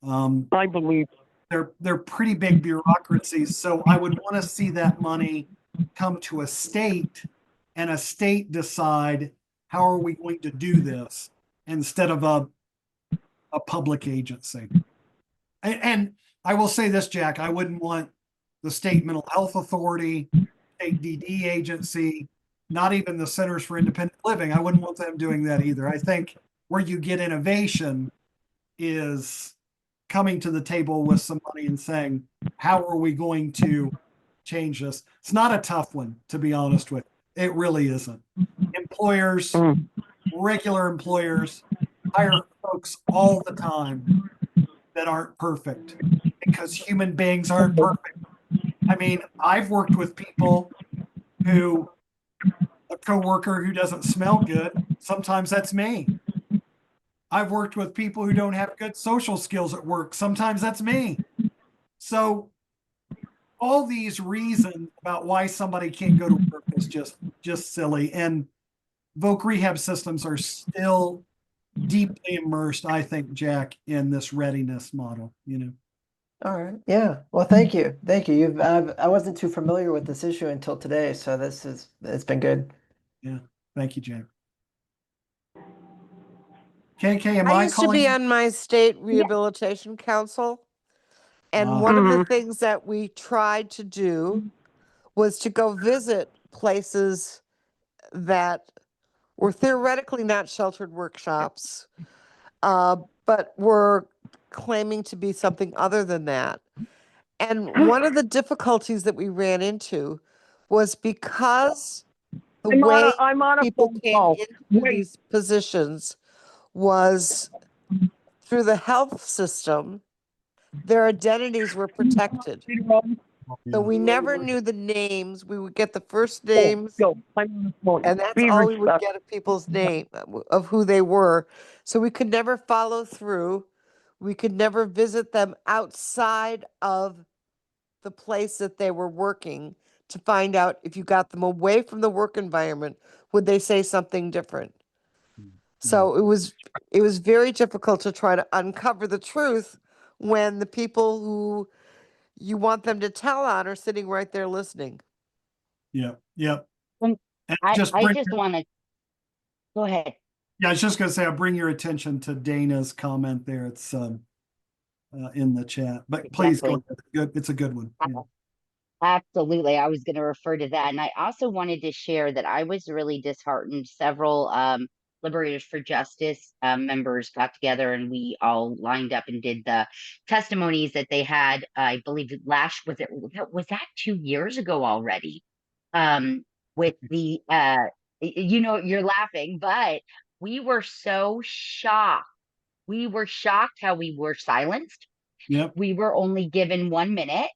I believe. They're pretty big bureaucracies. So I would want to see that money come to a state and a state decide how are we going to do this instead of a public agency. And I will say this, Jack, I wouldn't want the state mental health authority, state DD agency, not even the Centers for Independent Living. I wouldn't want them doing that either. I think where you get innovation is coming to the table with some money and saying, how are we going to change this? It's not a tough one, to be honest with you. It really isn't. Employers, regular employers, hire folks all the time that aren't perfect because human beings aren't perfect. I mean, I've worked with people who, a coworker who doesn't smell good, sometimes that's me. I've worked with people who don't have good social skills at work. Sometimes that's me. So all these reasons about why somebody can't go to work is just silly. And voc rehab systems are still deeply immersed, I think, Jack, in this readiness model, All right. Yeah. Well, thank you. Thank you. I wasn't too familiar with this issue until today, so it's been good. Yeah. Thank you, Jack. KK, am I I used to calling be you? on my state rehabilitation council, and one of the things that we tried to do was to go visit places that were theoretically not sheltered workshops, but were claiming to be something other than that. And one of the difficulties that we ran into was because the way I'm on a people phone came call. into Wait. these positions was through the health system, their identities were protected. So we never knew the names. We would get the first names, Go. I'm on the phone. and that's Be all we would respectful. get of people's name, of who they were. So we could never follow through. We could never visit them outside of the place that they were working to find out if you got them away from the work environment, would they say something different? So it was very difficult to try to uncover the truth when the people who you want them to tell on are sitting right there listening. Yep, yep. And And I just want to go ahead. yeah, I was just gonna say, I'll bring your attention to Dana's comment there. It's in the chat, but please go Exactly. ahead. Good, it's a good one. Yeah. Absolutely. I was going to refer to that. And I also wanted to share that I was really disheartened. Several Liberators for Justice members got together and we all lined up and did the testimonies that they had. I believe was that 2 years ago already? With the, you're laughing, but we were so shocked. We were shocked how we were silenced. Yep. We were only given 1 minute.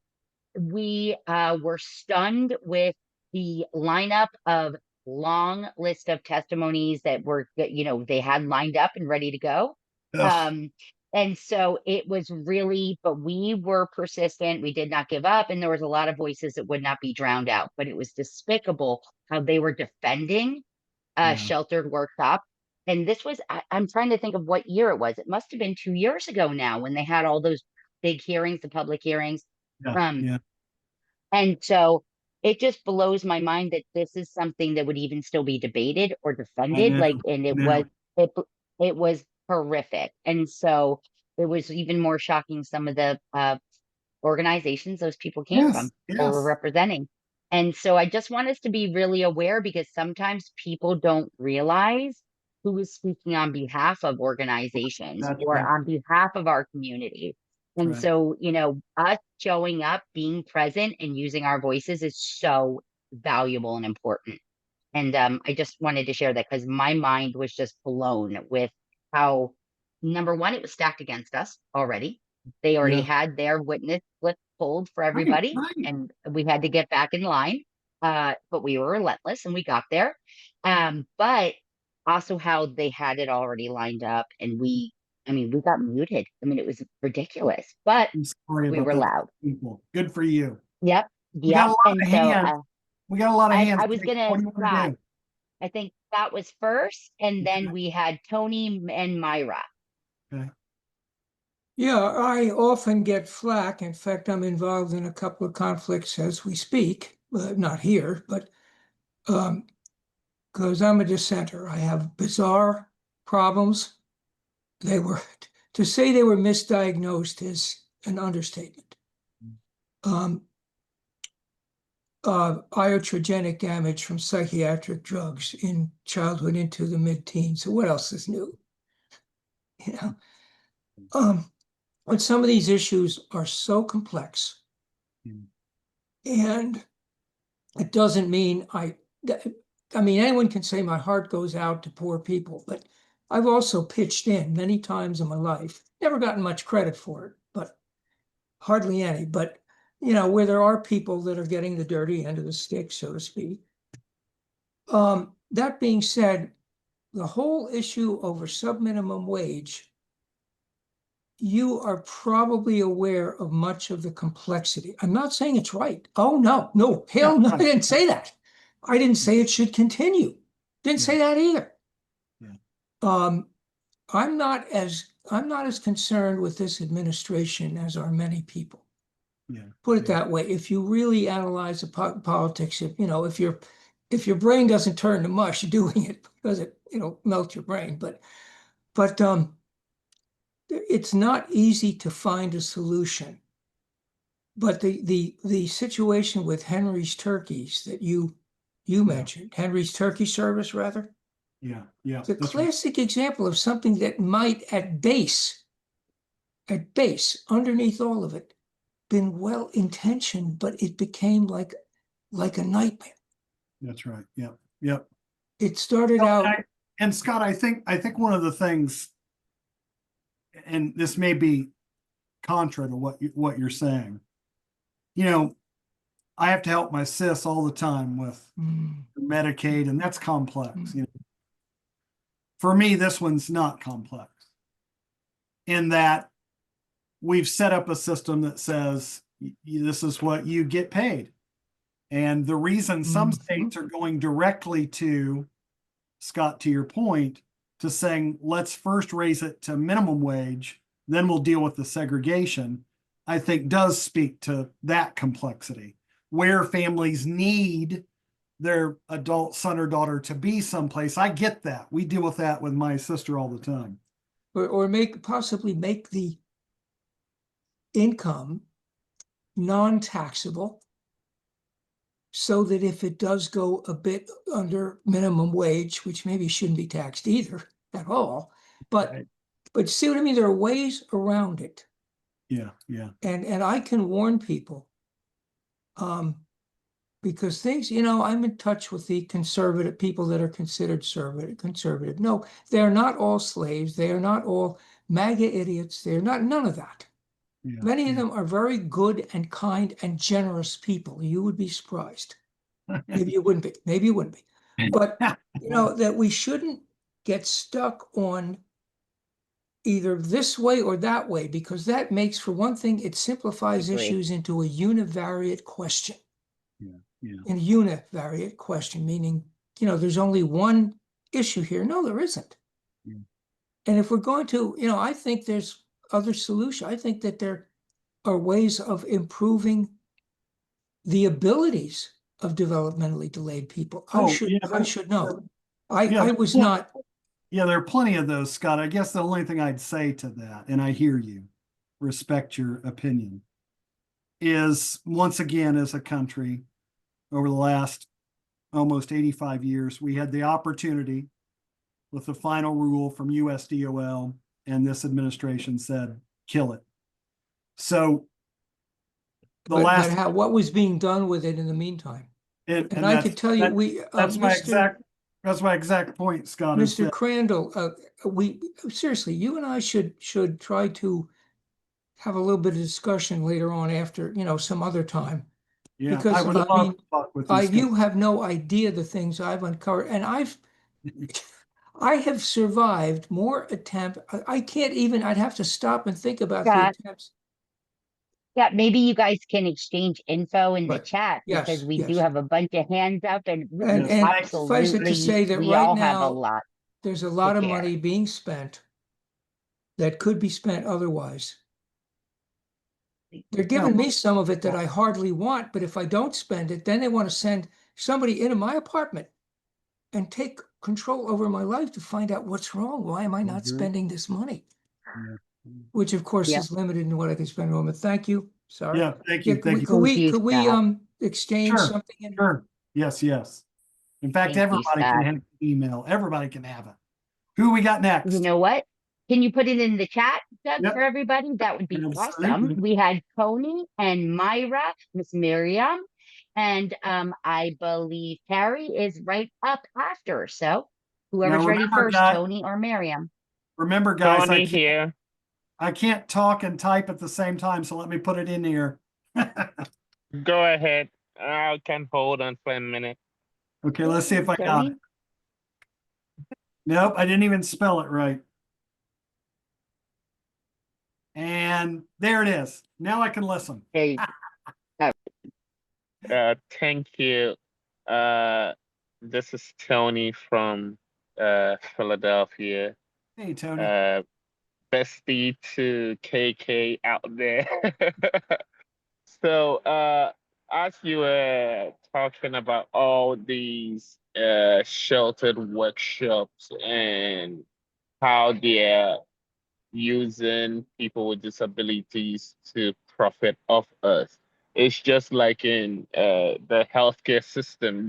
We were stunned with the lineup of long list of testimonies that they had lined up and ready to go. Ugh. And so it was really, but we were persistent. We did not give up. And there was a lot of voices that would not be drowned out, but it was despicable how they were defending Yeah. sheltered workshop. And this was, I'm trying to think of what year it was. It must have been 2 years ago now when they had all those big hearings, the public hearings. Yeah. Yeah. And so it just blows my mind that this is something that would even still be debated or I defended. know. Like, and it was horrific. And so it was even more shocking some of the organizations those people came Yes. from or were Yes. representing. And so I just want us to be really aware because sometimes people don't realize who is speaking on behalf of organizations That's or right. on behalf of our community. And Right. so, us showing up, being present, and using our voices is so valuable and important. And I just wanted to share that because my mind was just blown with how, number one, it was stacked against us already. They already Yeah. had their witness list pulled for Right. everybody, Right. and we had to get back in line. But we were relentless and we got there. But also how they had it already lined up, and we got muted. I mean, it was ridiculous, but I'm sorry we about were those loud. people. Good for you. Yep, We got a yep. lot And of so hands. We got a lot of hands. I was Kate. gonna What do you want to Scott. do? I think that was first, and then Okay. we had Tony and Myra. Okay. Yeah, I often get flack. In fact, I'm involved in a couple of conflicts as we speak, not here, but because I'm a dissenter. I have bizarre problems. To say they were misdiagnosed is an understatement. Iatrogenic damage from psychiatric drugs in childhood into the mid-teens. So what else is new? But some of these issues are so complex, and it doesn't mean anyone can say my heart goes out to poor people, but I've also pitched in many times in my life, never gotten much credit for it, but hardly any, but where there are people that are getting the dirty end of the stick, so to speak. That being said, the whole issue over sub-minimum wage, you are probably aware of much of the complexity. I'm not saying it's right. Oh, no, hell no, I didn't say that. I didn't say it should continue. Didn't say that either. Yeah. I'm not as concerned with this administration as are many people. Yeah. Put it that way. If you really analyze the politics, if your brain doesn't turn to mush doing it because it melts your brain, but it's not easy to find a solution. But the situation with Henry's turkeys that you mentioned, Henry's Turkey Service rather, Yeah. Yeah. it's a That's right. classic example of something that might at base, underneath all of it, been well intentioned, but it became like a nightmare. That's right. Yep. Yep. It started out. And Scott, I think one of the things, and this may be contra to what you're saying, I have to help my sis all the time with Medicaid, and that's complex. For me, this one's not complex in that we've set up a system that says this is what you get paid. And the reason some states are going directly to, Scott, to your point, to saying, let's first raise it to minimum wage, then we'll deal with the segregation, I think does speak to that complexity, where families need their adult son or daughter to be someplace. I get that. We deal with that with my sister all the time. Or possibly make the income non-taxable, so that if it does go a bit under minimum wage, which maybe shouldn't be taxed either at all, but Right. see what I mean? There are ways around it. Yeah, yeah. And I can warn people, because things, I'm in touch with the conservative people that are considered conservative. No, they're not all slaves. They are not all MAGA idiots. They're not, none of that. Yeah, Many of yeah. them are very good and kind and generous people. You would be surprised. Maybe you wouldn't be. Maybe you wouldn't be. But, that we shouldn't get stuck on either this way or that way, because that makes, for one thing, it simplifies Agree. issues into a univariate question. Yeah, yeah. In univariate question, meaning, there's only one issue here. No, there isn't. Yeah. And if we're going to, I think there's other solutions. I think that there are ways of improving the abilities of developmentally delayed people. I should know. I was not. Yeah, there are plenty of those, Scott. I guess the only thing I'd say to that, and I hear you, respect your opinion, is once again, as a country, over the last almost 85 years, we had the opportunity with the final rule from USDOL, and this administration said, kill it. So what was being done with it in the meantime? And I could tell you, that's my exact point, Scott. Mr. Crandell, we seriously, you and I should try to have a little bit of discussion later on after, some other time. Yeah, because I would love to talk with you. You have no idea the things I've uncovered, and I have survived more attempts. I can't even, I'd have to stop and think about the attempts. Yeah, maybe you guys can exchange info in the Right. chat, Yes, because we yes. do have a bunch of hands up, and And suffice it to say that we right all have a now, lot. there's a lot of share. money being spent that could be spent otherwise. They're giving me some of it that I hardly want, but if I don't spend it, then they want to send somebody into my apartment and take control over my life to find out what's wrong. Why am I not spending this money? Yeah. Which of course Yeah. is limited in what I can spend on. But thank you. Sorry. Yeah, thank you. Thank you. Could we exchange Sure, something? Sure. Yes, yes. In fact, Thank you, everybody can Scott. have an email. Everybody can have it. Who we got next? You know what? Can you put it in the chat, Doug, Yep. for everybody? That would be Absolutely. awesome. We had Tony and Myra, Miss Miriam, and I believe Carrie is right up after. So whoever's Now, ready remember, first, guys- Tony or Miriam. Remember, guys, Tony here. I can't talk and type at the same time, so let me put it in here. Go ahead. I can hold on for a minute. Okay, let's see if I got Tony? it. Nope, I didn't even spell it right. And there it is. Now I can listen. There you Thank you. This is Tony from Philadelphia. Hey, Tony. Bestie to KK out there. So, as you were talking about all these sheltered workshops and how they're using people with disabilities to profit off us, it's just like in the healthcare system.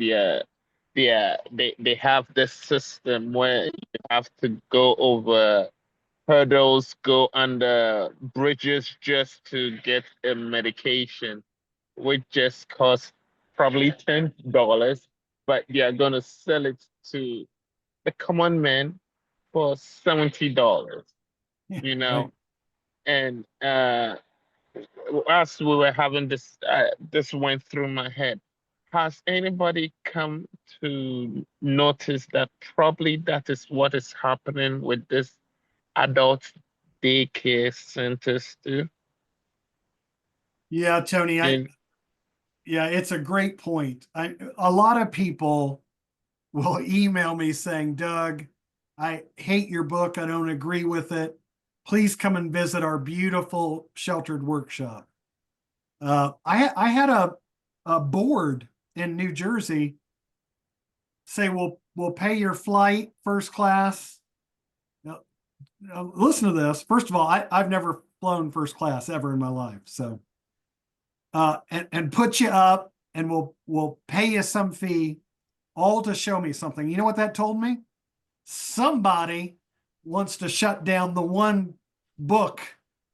They have this system where you have to go over hurdles, go under bridges just to get a medication, which just costs probably $10, but they are gonna sell it to the common man for $70. You know, Right. and as we were having this, this went through my head. Has anybody come to notice that probably that is what is happening with this adult daycare centers too? Yeah, Tony, yeah, it's a great point. A lot of people will email me saying, Doug, I hate your book. I don't agree with it. Please come and visit our beautiful sheltered workshop. I had a board in New Jersey say, we'll pay your flight first class. Now, listen to this. First of all, I've never flown first class ever in my life. So, and put you up and we'll pay you some fee, all to show me something. You know what that told me? Somebody wants to shut down the one book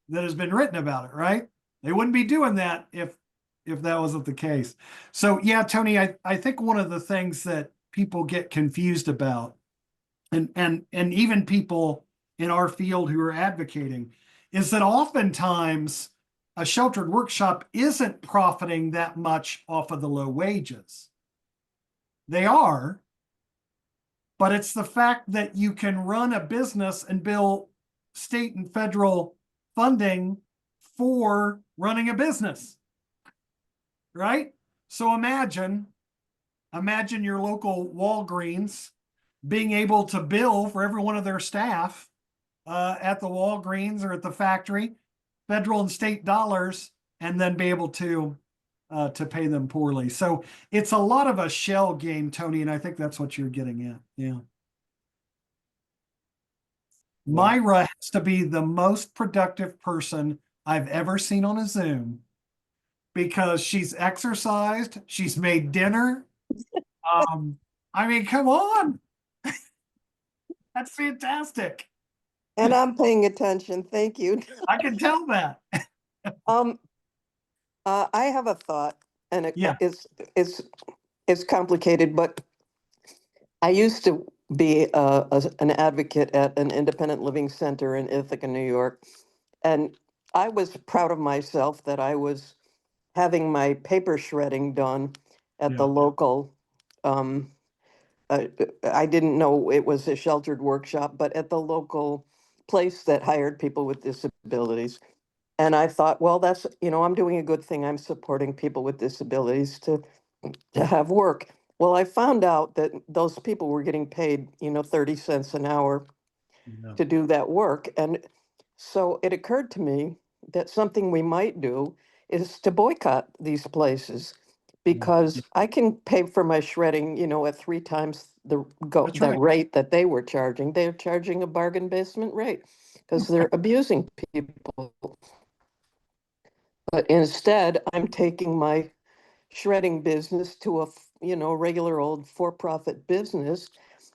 that has been written about it, right? They wouldn't be doing that if that wasn't the case. So yeah, Tony, I think one of the things that people get confused about, and even people in our field who are advocating, is that oftentimes a sheltered workshop isn't profiting that much off of the low wages. They are, but it's the fact that you can run a business and bill state and federal funding for running a business, right? So imagine your local Walgreens being able to bill for every one of their staff at the Walgreens or at the factory, federal and state dollars, and then be able to pay them poorly. So it's a lot of a shell game, Tony, and I think that's what you're getting at. Yeah. Myra has to be the most productive person I've ever seen on a Zoom because she's exercised, she's made dinner. I mean, come on. That's fantastic. And I'm paying attention. Thank you. I can tell that. I have a thought, and Yeah. it's complicated, but I used to be an advocate at an independent living center in Ithaca, New York, and I was proud of myself that I was having my paper shredding done at the Yeah. local. I didn't know it was a sheltered workshop, but at the local place that hired people with disabilities. And I thought, well, that's, I'm doing a good thing. I'm supporting people with disabilities to have work. Well, I found out that those people were getting paid, 30 cents an hour Yeah. to do that work. And so it occurred to me that something we might do is to boycott these places because I can pay for my shredding, at 3 times That's the right. rate that they were charging. They're charging a bargain basement rate because they're abusing people. But instead, I'm taking my shredding business to a, regular old for-profit business.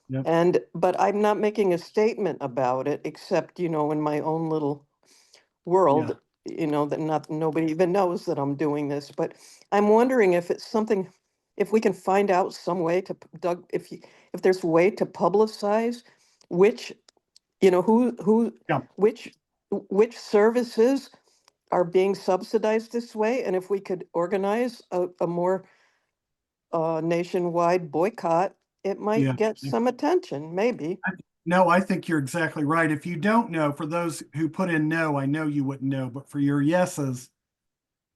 Yep. But I'm not making a statement about it, except, in my own little world, that nobody even knows that I'm doing this. But I'm wondering if it's something, if we can find out some way to, Doug, if there's a way to publicize which, Yeah. which services are being subsidized this way, and if we could organize a more nationwide boycott, it might Yeah. get some attention, maybe. No, I think you're exactly right. If you don't know, for those who put in no, I know you wouldn't know, but for your yeses,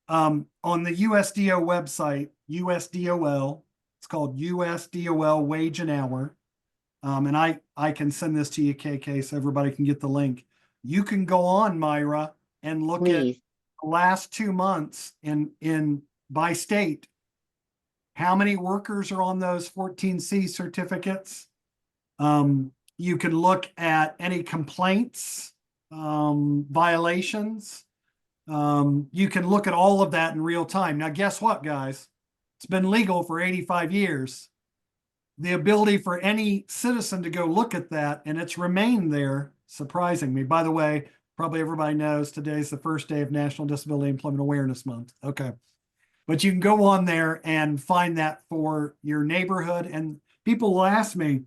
on the USDO website, USDOL, it's called USDOL wage and hour. And I can send this to you, KK, so everybody can get the link. You can go on, Myra, and look Please. at the last 2 months in by state. How many workers are on those 14C certificates? You can look at any complaints, violations. You can look at all of that in real time. Now, guess what, guys? It's been legal for 85 years. The ability for any citizen to go look at that, and it's remained there, surprising me. By the way, probably everybody knows today's the first day of National Disability Employment Awareness Month. Okay. But you can go on there and find that for your neighborhood. And people will ask me,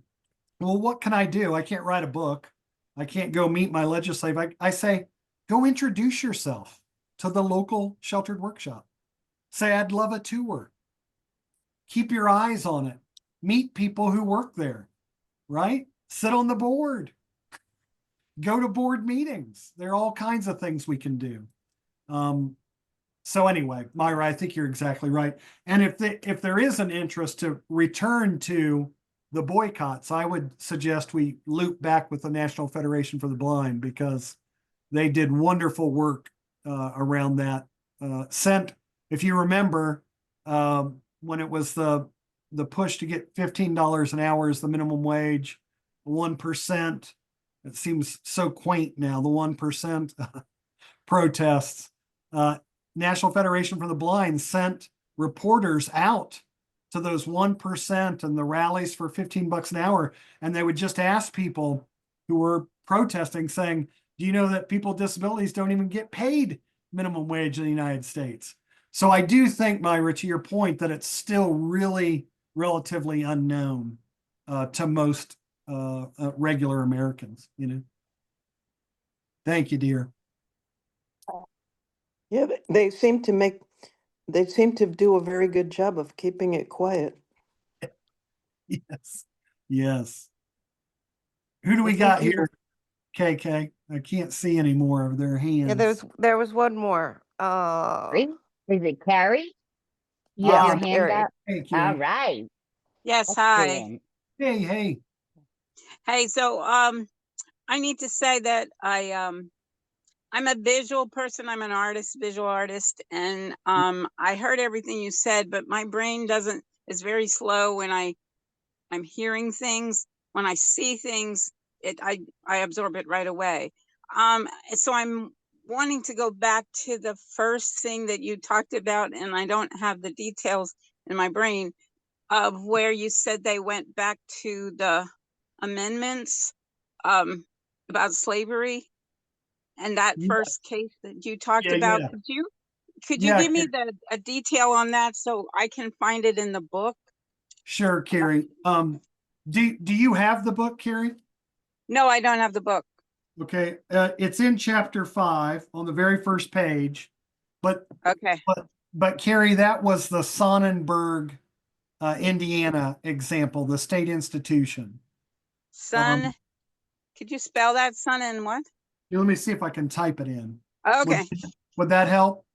well, what can I do? I can't write a book. I can't go meet my legislative. I say, go introduce yourself to the local sheltered workshop. Say, I'd love a tour. Keep your eyes on it. Meet people who work there, right? Sit on the board. Go to board meetings. There are all kinds of things we can do. So anyway, Myra, I think you're exactly right. And if there is an interest to return to the boycotts, I would suggest we loop back with the National Federation for the Blind, because they did wonderful work around that. If you remember, when it was the push to get $15 an hour as the minimum wage, 1%. It seems so quaint now. The 1% protests. National Federation for the Blind sent reporters out to those 1% and the rallies for $15 an hour, and they would just ask people who were protesting, saying, "Do you know that people with disabilities don't even get paid minimum wage in the United States?" So I do think, Myra, to your point, that it's still really relatively unknown to most regular Americans. Thank you, dear. Yeah, they seem to do a very good job of keeping it quiet. Yes. Yes. Who do we I think got we here? KK. I can't see any more of their hands. Yeah, there was one more. Is it Carrie? You Yes, have your hand Carrie. up? Hey, All Carrie. right. Yes, hi. Excellent. Hey. Hey, so I need to say that I'm a visual person. I'm an artist, visual artist, and I heard everything you said, but my brain is very slow when I'm hearing things. When I see things, I absorb it right away. So I'm wanting to go back to the first thing that you talked about, and I don't have the details in my brain of where you said they went back to the amendments about slavery, and that Yeah. first case that you talked Yeah, about. yeah. Could you Yeah, give me a detail on that so I can find it in the book? Sure, Carrie. Do you have the book, Carrie? No, I don't have the book. Okay, it's in chapter 5 on the very first page, but Okay. but Carrie, that was the Sonnenberg, Indiana example, the state institution. Son, could you spell that? Son and what? Let me see if I can type it in. Okay. Would that help?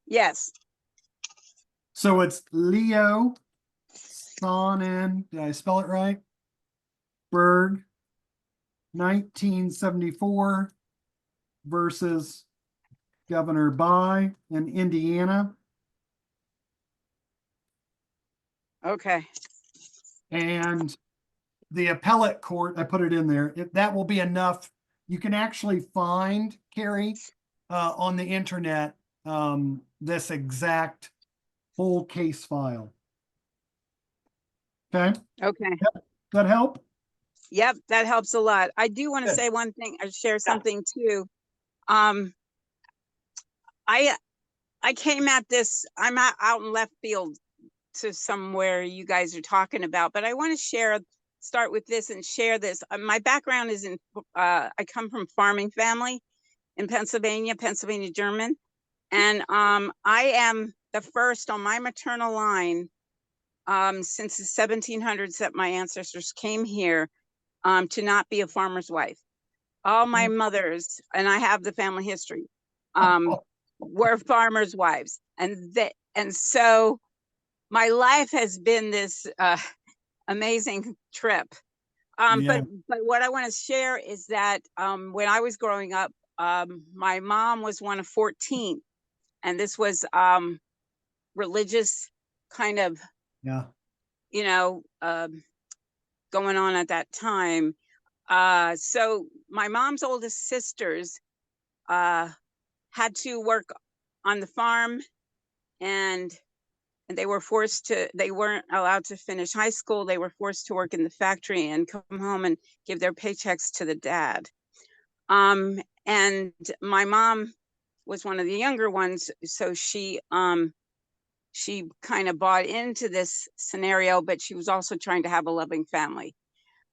Yes. So it's Leo Sonnen, did I spell it right? Berg, 1974 versus Governor Bai in Indiana. Okay. And the appellate court, I put it in there, that will be enough. You can actually find, Carrie, on the internet, this exact full case file. Okay, Okay. that help? Yep, that helps a lot. I do want to Good. say one thing, or share something too. I came at this, I'm out in left field to somewhere you guys are talking about, but I want to start with this and share this. My background is I come from farming family in Pennsylvania German. And I am the first on my maternal line since the 1700s that my ancestors came here to not be a farmer's wife. All my mothers, and I have the family history, were farmers' wives. And so my life has been this amazing trip. Yeah. But what I want to share is that when I was growing up, my mom was one of 14, and this was religious kind of, Yeah. going on at that time. So my mom's oldest sisters had to work on the farm, and they weren't allowed to finish high school. They were forced to work in the factory and come home and give their paychecks to the dad. And my mom was one of the younger ones, so she kind of bought into this scenario, but she was also trying to have a loving family.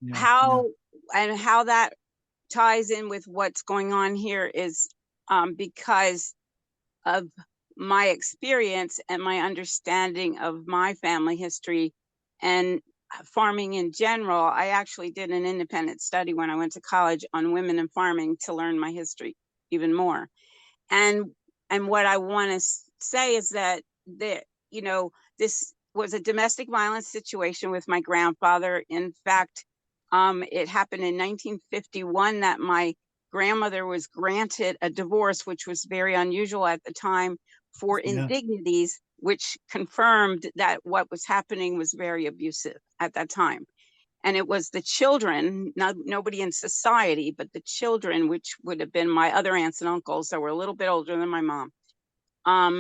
Yeah. How that ties in with what's going on here is because of my experience and my understanding of my family history and farming in general. I actually did an independent study when I went to college on women in farming to learn my history even more. And what I want to say is that this was a domestic violence situation with my grandfather. In fact, it happened in 1951 that my grandmother was granted a divorce, which was very unusual at the time, for Yeah. indignities, which confirmed that what was happening was very abusive at that time. And it was the children, nobody in society, but the children, which would have been my other aunts and uncles that were a little bit older than my mom,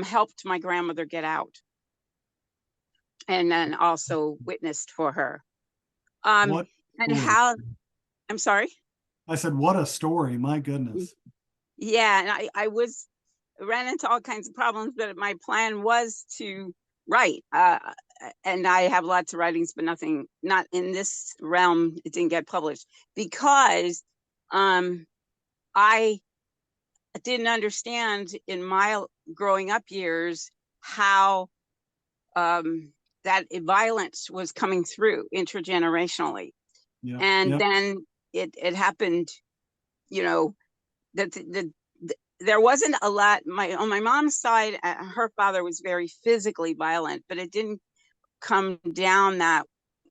helped my grandmother get out, and then also witnessed for her. What And story? how, I'm sorry? I said, what a story. My goodness. Yeah, and I ran into all kinds of problems, but my plan was to write. And I have lots of writings, but not in this realm. It didn't get published because I didn't understand in my growing up years how that violence was coming through intergenerationally. Yeah. And Yeah. then it happened, you know, that there wasn't a lot. On my mom's side, her father was very physically violent, but it didn't come down that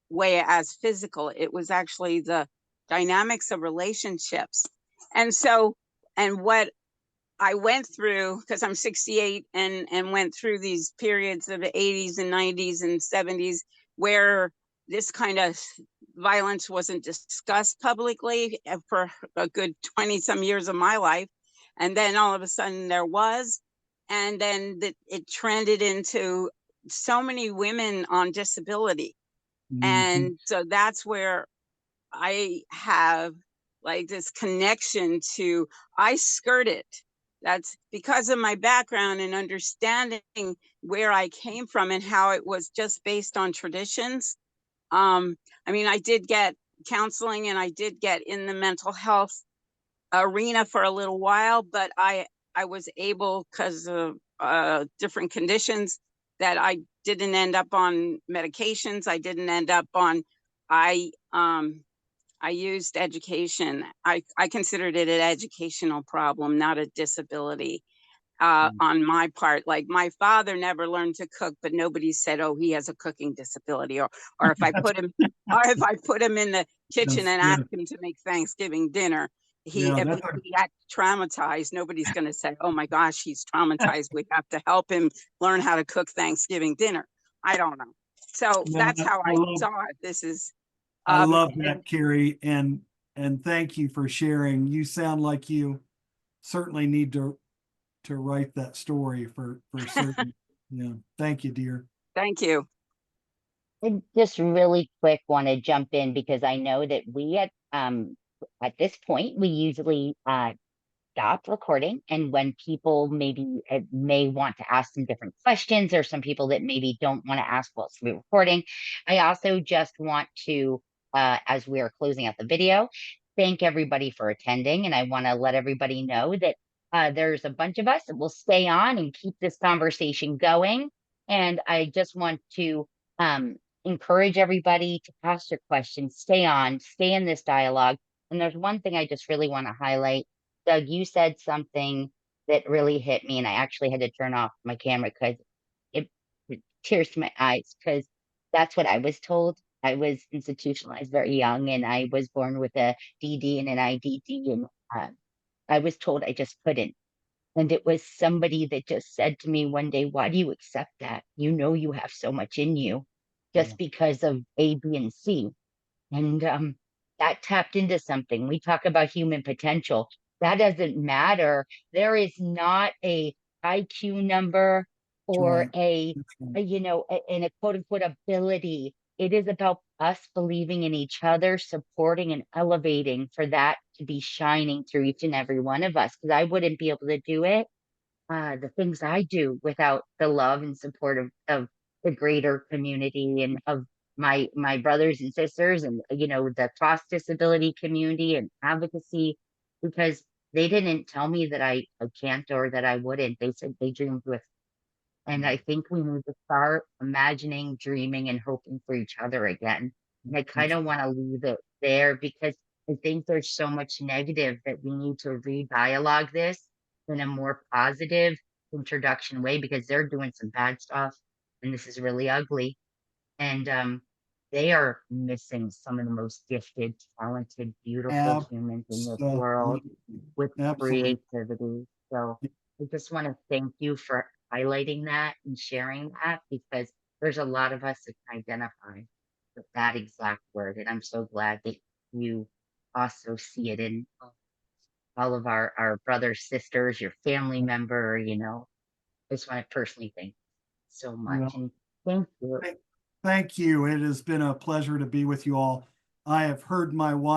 way as physical. It was actually the dynamics of relationships. And so, and what I went through, because I'm 68 and went through these periods of the 80s and 90s and 70s where this kind of violence wasn't discussed publicly for a good 20 some years of my life. And then all of a sudden there was, and then it trended into so many women on disability. Mhm. And so that's where I have like this connection to, I skirt it. That's because of my background and understanding where I came from and how it was just based on traditions. I mean, I did get counseling and I did get in the mental health arena for a little while, but I was able, because of different conditions, that I didn't end up on medications. I didn't end up on, I used education. I considered it an educational problem, not a disability on my part. Like my father never learned to cook, but nobody said, "Oh, he has a cooking disability," or if I put him, or if I put him in the kitchen Yes, and yes. asked him to make Thanksgiving dinner, Yeah, if that's a he got traumatized, nobody's going to say, "Oh my gosh, he's traumatized. We have to help him learn how to cook Thanksgiving dinner." I don't know. So no, that's how I I love saw it. This is I love and that, Carrie, and thank you for sharing. You sound like you certainly need to write that story for certain. Yeah. Thank you, dear. thank you. I just really quick want to jump in because I know that we at this point we usually stop recording, and when people maybe may want to ask some different questions, or some people that maybe don't want to ask while we're recording, I also just want to as we are closing out the video, thank everybody for attending, and I want to let everybody know that there's a bunch of us that will stay on and keep this conversation going, and I just want to encourage everybody to ask your questions, stay on, stay in this dialogue. And there's one thing I just really want to highlight. Doug, you said something that really hit me, and I actually had to turn off my camera because it tears to my eyes, because that's what I was told. I was institutionalized very young, and I was born with a DD and an IDD, and I was told I just couldn't. And it was somebody that just said to me one day, "Why do you accept that? You know you have so much in you, just because of A, B, and C." And that tapped into something. We talk about human potential. That doesn't matter. There is not a IQ number That's or right. That's right. in a quote unquote ability. It is about us believing in each other, supporting and elevating for that to be shining through each and every one of us. Because I wouldn't be able to do it, the things I do, without the love and support of the greater community and of my brothers and sisters, and the cross disability community and advocacy, because they didn't tell me that I can't or that I wouldn't. They said they dreamed with. And I think we need to start imagining, dreaming, and hoping for each other again. And I kind That's of want to leave it there because I think there's so much negative that we need to re-dialogue this in a more positive introduction way, because they're doing some bad stuff and this is really ugly. And they are missing some of the most gifted, talented, beautiful humans in this world with Absolutely. creativity. So I just want to thank you for highlighting that and sharing that, because there's a lot of us that can identify with that exact word. And I'm so glad that you also see it in all of our brothers, sisters, your family member, I just want to personally thank you so much. Well, And thank you. thank you. It has been a pleasure to be with you all. I have heard my wife